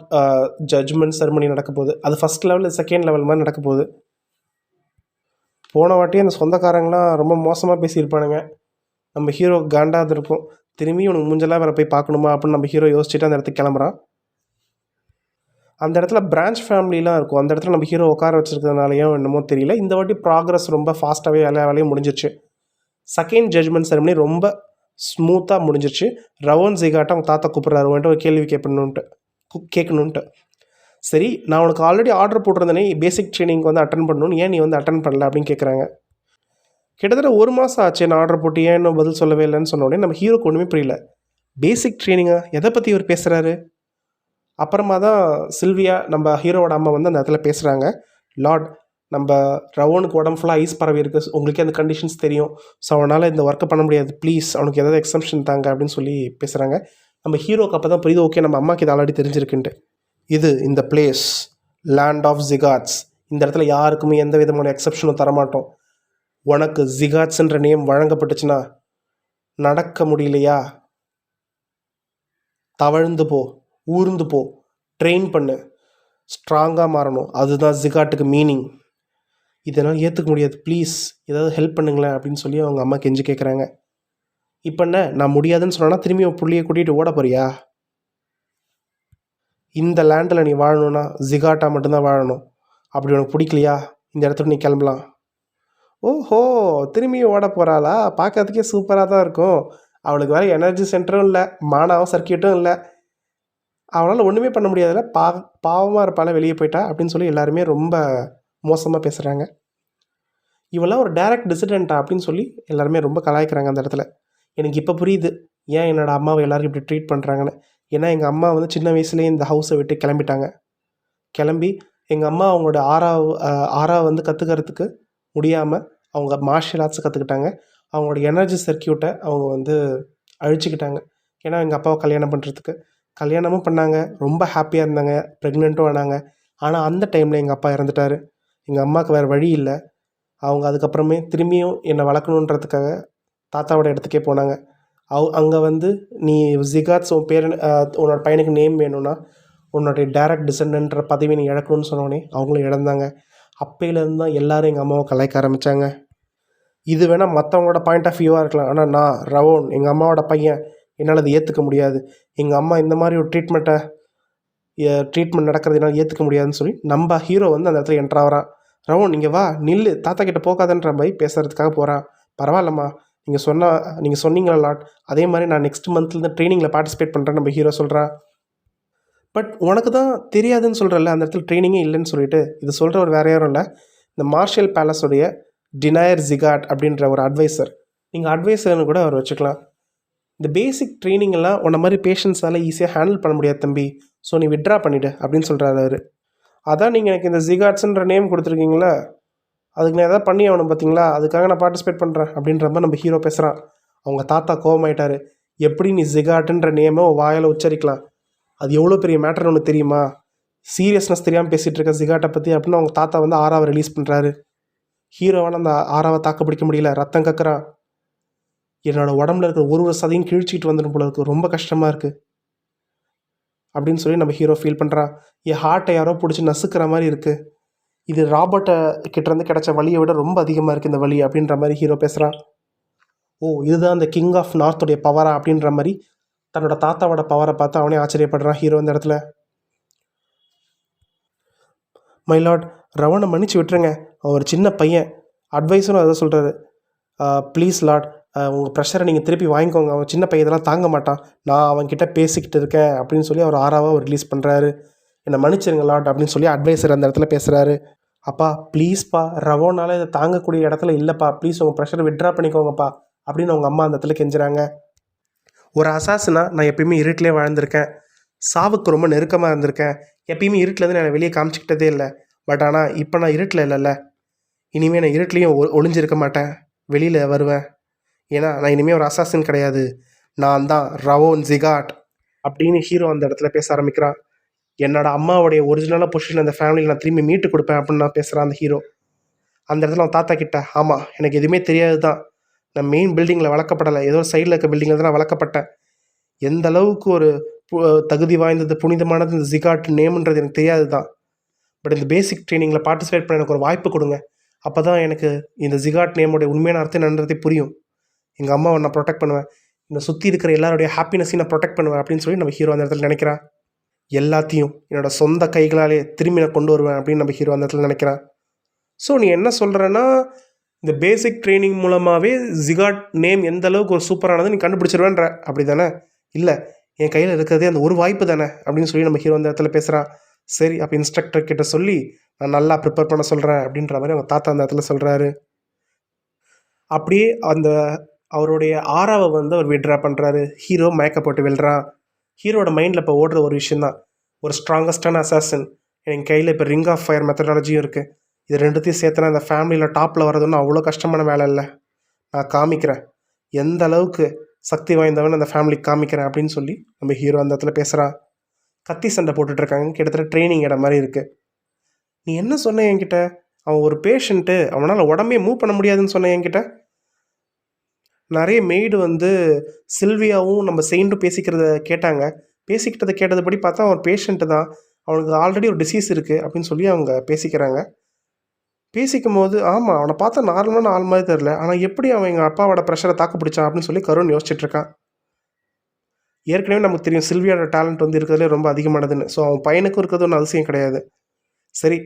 B: ஜட்ஜ்மெண்ட் செரமனி நடக்க போகுது. அது ஃபஸ்ட் லெவல் செகண்ட் லெவல் மாதிரி நடக்க போகுது. போன வாட்டி அந்த சொந்தக்காரங்களாம் ரொம்ப மோசமாக பேசியிருப்பானுங்க. நம்ம ஹீரோ காண்டாக இருக்கும். திரும்பி உனக்கு மூஞ்செல்லாம் வேறு போய் பார்க்கணுமா அப்படின்னு நம்ம ஹீரோ யோசிச்சுட்டு அந்த இடத்துக்கு கிளம்புறான். அந்த இடத்துல பிரான்ச் ஃபேமிலிலாம் இருக்கும். அந்த இடத்துல நம்ம ஹீரோ உட்கார வச்சுருக்கிறதுனாலையோ என்னமோ தெரியல, இந்த வாட்டி ப்ராக்ரஸ் ரொம்ப ஃபாஸ்ட்டாகவே எல்லா வேலையும் முடிஞ்சிருச்சு. செகண்ட் ஜட்ஜ்மெண்ட் செரமனி ரொம்ப ஸ்மூத்தாக முடிஞ்சிருச்சு. ரவோன் ஜிகாட்டை அவங்க தாத்தா கூப்பிட்றாரு, வந்துட்டு ஒரு கேள்வி கேட்கணுன்ட்டு. சரி, நான் உனக்கு ஆல்ரெடி ஆர்டர் போட்டிருந்தேனே பேசிக் ட்ரைனிங் வந்து அட்டன் பண்ணணும்னு, ஏன் நீ வந்து அட்டன் பண்ணல அப்படின்னு கேட்குறாங்க. கிட்டத்தட்ட 1 மாதம் ஆச்சு நான் ஆர்டர் போட்டு, ஏன் இன்னும் பதில் சொல்லவே இல்லைன்னு சொன்ன உடனே நம்ம ஹீரோக்கு ஒன்றுமே புரியல. பேசிக் ட்ரைனிங்கா? எதை பற்றி இவர் பேசுகிறாரு? அப்புறமா தான் சில்வியா நம்ம ஹீரோவோட அம்மா வந்து அந்த இடத்துல பேசுகிறாங்க. லார்ட், நம்ம ரவோனுக்கு உடம்பு ஃபுல்லாக ஐஸ் பரவி இருக்குது, உங்களுக்கே அந்த கண்டிஷன்ஸ் தெரியும், ஸோ அவனால் இந்த ஒர்க்கை பண்ண முடியாது, ப்ளீஸ் அவனுக்கு ஏதாவது எக்ஸம்ஷன் தாங்க அப்படின்னு சொல்லி பேசுகிறாங்க. நம்ம ஹீரோக்கு அப்போ தான் புரியுது, ஓகே நம்ம அம்மாவுக்கு இது ஆல்ரெடி தெரிஞ்சிருக்குன்ட்டு. இது இந்த பிளேஸ் லேண்ட் ஆஃப் ஜிகாட்ஸ், இந்த இடத்துல யாருக்குமே எந்த விதமான எக்ஸப்ஷனும் தரமாட்டோம். உனக்கு ஜிகாட்ஸ்ன்ற நேம் வழங்கப்பட்டுச்சுன்னா நடக்க முடியலையா, தவழ்ந்து போ, ஊர்ந்து போ, ட்ரெயின் பண்ணு, ஸ்ட்ராங்காக மாறணும், அதுதான் ஜிகாட்டுக்கு மீனிங். இதனால் ஏற்றுக்க முடியாது, ப்ளீஸ் ஏதாவது ஹெல்ப் பண்ணுங்களேன் அப்படின்னு சொல்லி அவங்க அம்மா கெஞ்சி கேட்குறாங்க. இப்போ என்ன, நான் முடியாதுன்னு சொன்னா திரும்பி உன் புள்ளியை கூட்டிகிட்டு ஓட போறியா? இந்த லேண்டில் நீ வாழணும்னா ஜிகாட்டா மட்டும்தான் வாழணும். அப்படி உனக்கு பிடிக்கலையா இந்த இடத்துல நீ கிளம்பலாம். ஓஹோ, திரும்பி ஓட போகிறாளா? பார்க்கறதுக்கே சூப்பராக தான் இருக்கும். அவளுக்கு வேறு எனர்ஜி சென்டரும் இல்லை, மானாவும் சர்க்கியூட்டும் இல்லை, அவனால் ஒன்றுமே பண்ண முடியாதுல்ல, பாவமாக இருப்பாள, வெளியே போயிட்டா அப்படின்னு சொல்லி எல்லாருமே ரொம்ப மோசமாக பேசுகிறாங்க. இவெல்லாம் ஒரு டைரக்ட் டிசிடெண்ட்டா அப்படின்னு சொல்லி எல்லாருமே ரொம்ப கலாய்க்கிறாங்க அந்த இடத்துல. எனக்கு இப்போ புரியுது ஏன் என்னோடய அம்மாவை எல்லோரும் இப்படி ட்ரீட் பண்ணுறாங்கன்னு. ஏன்னா எங்கள் அம்மா வந்து சின்ன வயசுலேயே இந்த ஹவுஸை விட்டு கிளம்பிட்டாங்க. கிளம்பி எங்கள் அம்மா அவங்களோட ஆறாவது வந்து கற்றுக்கிறதுக்கு முடியாமல் அவங்க மார்ஷியல் ஆர்ட்ஸ் கற்றுக்கிட்டாங்க. அவங்களோட எனர்ஜி சர்க்கியூட்டை அவங்க வந்து அழிச்சிக்கிட்டாங்க. ஏன்னா எங்கள் அப்பாவை கல்யாணம் பண்ணுறதுக்கு கல்யாணமும் பண்ணாங்க, ரொம்ப ஹாப்பியாக இருந்தாங்க, ப்ரெக்னெண்ட்டும் ஆனாங்க. ஆனால் அந்த டைமில் எங்கள் அப்பா இறந்துட்டார். எங்கள் அம்மாவுக்கு வேறு வழி இல்லை, அவங்க அதுக்கப்புறமே திரும்பியும் என்னை வளர்க்கணுன்றதுக்காக தாத்தாவோட இடத்துக்கே போனாங்க. அங்கே வந்து நீ ஜிகாட்ஸ் உன் பேர் உன்னோட பையனுக்கு நேம் வேணும்னா உன்னுடைய டைரக்ட் டிசெண்டன்ட்ற பதவி நீ இழக்கணும்னு சொன்னோடனே அவங்களும் இழந்தாங்க. அப்பையிலேருந்து தான் எல்லோரும் எங்கள் அம்மாவை கலாய்க்க ஆரம்பித்தாங்க. இது வேணால் மற்றவங்களோட பாயிண்ட் ஆஃப் வியூவாக இருக்கலாம், ஆனால் நான் ரவோன் எங்கள் அம்மாவோட பையன், என்னால் அதை ஏற்றுக்க முடியாது. எங்கள் அம்மா இந்த மாதிரி ஒரு ட்ரீட்மெண்ட் நடக்கிறது என்னால் ஏற்றுக்க முடியாதுன்னு சொல்லி நம்ம ஹீரோ வந்து அந்த இடத்துல என்ட்ராகிறான். ரவோன் நீங்கள் வா, நில்லு, தாத்தா கிட்ட போகாதன்ற மாதிரி பேசுகிறதுக்காக போகிறான். பரவாயில்லம்மா, நீங்கள் சொன்னீங்களா லாட், அதே மாதிரி நான் நெக்ஸ்ட் மந்த்லேருந்து ட்ரைனிங்கில் பார்ட்டிசிபேட் பண்ணுறேன் நம்ம ஹீரோ சொல்கிறான். பட் உனக்கு தான் தெரியாதுன்னு சொல்கிறல்ல, அந்த இடத்துல ட்ரைனிங்கே இல்லைன்னு சொல்லிட்டு இது சொல்கிறவர் வேறு யாரும் இல்லை, இந்த மார்ஷல் பேலஸோடைய டினையர் ஜிகாட் அப்படின்ற ஒரு அட்வைசர். நீங்கள் அட்வைசர்னு கூட அவர் வச்சுக்கலாம். இந்த பேசிக் ட்ரைனிங்கெல்லாம் உன்ன மாதிரி பேஷண்ட்ஸால் ஈஸியாக ஹேண்டில் பண்ண முடியாது தம்பி, ஸோ நீ விட்ரா பண்ணிவிடு அப்படின்னு சொல்கிறாரு அவர். அதான் நீங்கள் எனக்கு இந்த ஜிகாட்ஸுன்ற நேம் கொடுத்துருக்கீங்களா, அதுக்கு நான் எதாவது பண்ணி ஆகணும் பார்த்தீங்களா, அதுக்காக நான் பார்ட்டிசிபேட் பண்ணுறேன் அப்படின்ற மாதிரி நம்ம ஹீரோ பேசுகிறான். அவங்க தாத்தா கோவமாயிட்டார். எப்படி நீ ஜிகாட்டுன்ற நேமை வாயில் உச்சரிக்கலாம், அது எவ்வளோ பெரிய மேட்டர்னு ஒன்று தெரியுமா, சீரியஸ்னஸ் தெரியாமல் பேசிகிட்டு இருக்க ஜிகாட்டை பற்றி அப்படின்னு அவங்க தாத்தா வந்து 6வது ரிலீஸ் பண்ணுறாரு. ஹீரோவால் அந்த 6வது தாக்கு பிடிக்க முடியல, ரத்தம் கக்குறான். என்னோடய உடம்புல இருக்கிற ஒரு சதையும் கிழிச்சிட்டு வந்துடும் போல இருக்குது, ரொம்ப கஷ்டமாக இருக்குது அப்படின்னு சொல்லி நம்ம ஹீரோ ஃபீல் பண்ணுறான். என் ஹார்ட்டை யாரோ பிடிச்சி நசுக்கிற மாதிரி இருக்குது, இது ராபர்ட்டை கிட்டேருந்து கிடைச்ச வலியை விட ரொம்ப அதிகமாக இருக்குது இந்த வலி அப்படின்ற மாதிரி ஹீரோ பேசுகிறான். ஓ, இதுதான் அந்த கிங் ஆஃப் நார்த்துடைய பவரா அப்படின்ற மாதிரி தன்னோட தாத்தாவோட பவரை பார்த்து அவனே ஆச்சரியப்படுறான் ஹீரோ இந்த இடத்துல. மை லார்ட், ரவனை மன்னிச்சு விட்டுருங்க, அவன் ஒரு சின்ன பையன். அட்வைஸரும் அதை சொல்கிறாரு. ப்ளீஸ் லார்ட், உங்கள் ப்ரெஷரை நீங்கள் திருப்பி வாங்கிக்கோங்க, அவன் சின்ன பையன் இதெல்லாம் தாங்க மாட்டான், நான் அவன்கிட்ட பேசிக்கிட்டு இருக்கேன் அப்படின்னு சொல்லி அவர் 6வது ரிலீஸ் பண்ணுறாரு. என்னை மன்னிச்சிருங்க லார்ட் அப்படின்னு சொல்லி அட்வைசர் அந்த இடத்துல பேசுகிறாரு. அப்பா ப்ளீஸ்ப்பா, ரவோனால் இதை தாங்கக்கூடிய இடத்துல இல்லைப்பா, ப்ளீஸ் உங்கள் ப்ரெஷரை விட்ரா பண்ணிக்கோங்கப்பா அப்படின்னு அவங்க அம்மா அந்த இடத்துல கெஞ்சுறாங்க. ஒரு அசாசினா நான் எப்பயுமே இருட்டிலே வாழ்ந்திருக்கேன், சாவுக்கு ரொம்ப நெருக்கமாக இருந்திருக்கேன், எப்பயுமே இருட்டிலேருந்து நான் வெளியே காமிச்சிக்கிட்டதே இல்லை. பட் ஆனால் இப்போ நான் இருட்டில் இல்லைல்ல, இனிமேல் நான் இருட்லேயும் ஒளிஞ்சிருக்க மாட்டேன், வெளியில் வருவேன். ஏன்னா நான் இனிமேல் ஒரு அசாசின் கிடையாது, நான் தான் ரவோன் ஜிகாட் அப்படின்னு ஹீரோ அந்த இடத்துல பேச ஆரம்பிக்கிறான். என்னோட அம்மாவுடைய ஒரிஜினலாக பொசிஷன் அந்த ஃபேமிலியில் நான் திரும்பி மீட்டு கொடுப்பேன் அப்படின்னு நான் பேசுகிறான் அந்த ஹீரோ. அந்த இடத்துல அவன் தாத்தா கிட்ட, ஆமாம் எனக்கு எதுவுமே தெரியாது தான், நான் மெயின் பில்டிங்கில் வளர்க்கப்படலை, ஏதோ சைடில் இருக்க பில்டிங்கில் தான் நான் வளர்க்கப்பட்டேன். எந்த அளவுக்கு ஒரு தகுதி வாய்ந்தது புனிதமானது இந்த ஜிகாட் நேம்ன்றது எனக்கு தெரியாது தான். பட் இந்த பேசிக் ட்ரைனிங்கில் பார்ட்டிசிபேட் பண்ண எனக்கு ஒரு வாய்ப்பு கொடுங்க, அப்போ தான் எனக்கு இந்த ஜிகாட் நேமோடைய உண்மையான அர்த்தம் என்னன்றதே புரியும். எங்கள் அம்மாவை நான் ப்ரொடெக்ட் பண்ணுவேன், இந்த சுற்றி இருக்கிற எல்லாருடைய ஹாப்பினஸையும் நான் ப்ரொடெக்ட் பண்ணுவேன் அப்படின்னு சொல்லி நம்ம ஹீரோ அந்த இடத்துல நினைக்கிறான். எல்லாத்தையும் என்னோட சொந்த கைகளாலே திரும்பி நான் கொண்டு வருவேன் அப்படின்னு நம்ம ஹீரோ அந்த இடத்துல நினைக்கிறான். ஸோ நீ என்ன சொல்கிறேன்னா, இந்த பேசிக் ட்ரைனிங் மூலமாகவே ஜிகாட் நேம் எந்த அளவுக்கு ஒரு சூப்பரானது நீ கண்டுபிடிச்சிருவேன்ற, அப்படி தானே? இல்லை, என் கையில் இருக்கிறதே அந்த ஒரு வாய்ப்பு தானே அப்படின்னு சொல்லி நம்ம ஹீரோ அந்த இடத்துல பேசுகிறான். சரி, அப்போ இன்ஸ்ட்ரக்டர் கிட்ட சொல்லி நான் நல்லா ப்ரிப்பேர் பண்ண சொல்கிறேன் அப்படின்ற மாதிரி அவங்க தாத்தா அந்த இடத்துல சொல்கிறாரு. அப்படியே அந்த அவருடைய 6வது வந்து அவர் விட்ரா பண்ணுறாரு. ஹீரோ மயக்கப்பட்டு விழுறான். ஹீரோட மைண்டில் இப்போ ஓடுற ஒரு விஷயந்தான், ஒரு ஸ்ட்ராங்கஸ்டான அசாசன், என் கையில் இப்போ ரிங் ஆஃப் ஃபயர் மெத்தடாலஜியும் இருக்குது, இது ரெண்டுத்தையும் சேர்த்துனா இந்த ஃபேமிலியில் டாப்பில் வர்றதுன்னு அவ்வளோ கஷ்டமான வேலை இல்லை, நான் காமிக்கிறேன் எந்த அளவுக்கு சக்தி வாய்ந்தவன் அந்த ஃபேமிலிக்கு காமிக்கிறேன் அப்படின்னு சொல்லி நம்ம ஹீரோ அந்த இடத்துல பேசுகிறான். கத்தி சண்டை போட்டுட்ருக்காங்க, கிட்டத்தட்ட ட்ரைனிங் இடம் மாதிரி இருக்குது. நீ என்ன சொன்ன என்கிட்ட, அவன் ஒரு பேஷண்ட்டு, அவனால் உடம்பே மூவ் பண்ண முடியாதுன்னு சொன்னேன் என்கிட்ட. நிறைய மெய்டு வந்து சில்வியாவும் நம்ம செயின்ட்டும் பேசிக்கிறத கேட்டதுபடி பார்த்தா அவன் பேஷண்ட்டு தான், அவனுக்கு ஆல்ரெடி ஒரு டிசீஸ் இருக்குது அப்படின்னு சொல்லி அவங்க பேசிக்கிறாங்க. பேசிக்கும் போது ஆமாம், அவனை பார்த்தா நார்மலான ஆள் மாதிரி தெரில, ஆனால் எப்படி அவன் எங்கள் அப்பாவோட ப்ரெஷரை தாக்கு பிடிச்சான் அப்படின்னு சொல்லி கருண் யோசிச்சுட்ருக்கான். ஏற்கனவே நமக்கு தெரியும் சில்வியோட டேலண்ட் வந்து இருக்கிறதுலே ரொம்ப அதிகமானதுன்னு. ஸோ அவன் பையனுக்கும் இருக்கிறது ஒன்றும் அதிசயம் கிடையாது. சரி,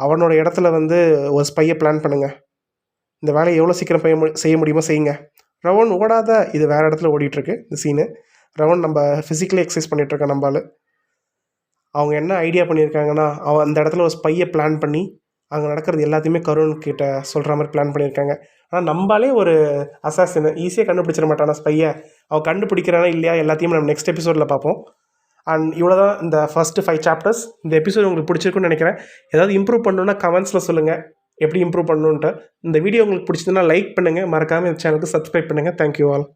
B: அவனோட இடத்துல வந்து ஒரு ஸ்பையை பிளான் பண்ணுங்கள், இந்த வேலையை எவ்வளோ சீக்கிரம் செய்ய முடியுமோ செய்யுங்க. ரவன் ஓடாத, இது வேறு இடத்துல ஓடிட்டுருக்கு இந்த சீனு. ரவன் நம்ம ஃபிசிக்கலி எக்ஸசைஸ் பண்ணிகிட்ருக்கான் நம்மளால். அவங்க என்ன ஐடியா பண்ணியிருக்காங்கன்னா, அவன் அந்த இடத்துல ஒரு ஸ்பையை பிளான் பண்ணி அங்கே நடக்கிறது எல்லாத்தையுமே கருண் கிட்ட சொல்கிற மாதிரி பிளான் பண்ணியிருக்காங்க. ஆனால் நம்மளாலே ஒரு அசாசின் ஈஸியாக கண்டுபிடிச்சிட மாட்டானா ஸ்பையை, அவன் கண்டுபிடிக்கிறானா இல்லையா எல்லாத்தையும் நம்ம நெக்ஸ்ட் எபிசோடில் பார்ப்போம். அண்ட் இவ்வளோ தான் இந்த ஃபஸ்ட்டு 5 சாப்டர்ஸ். இந்த எபிசோட் உங்களுக்கு பிடிச்சிருக்குன்னு நினைக்கிறேன். ஏதாவது இம்ப்ரூவ் பண்ணணுன்னா கமெண்ட்ஸில் சொல்லுங்கள் எப்படி இம்ப்ரூவ் பண்ணணுன்ட்டு. இந்த வீடியோ உங்களுக்கு பிடிச்சதுன்னா லைக் பண்ணுங்கள், மறக்காமல் இந்த சேனலுக்கு சப்ஸ்கிரைப் பண்ணுங்கள். Thank you all.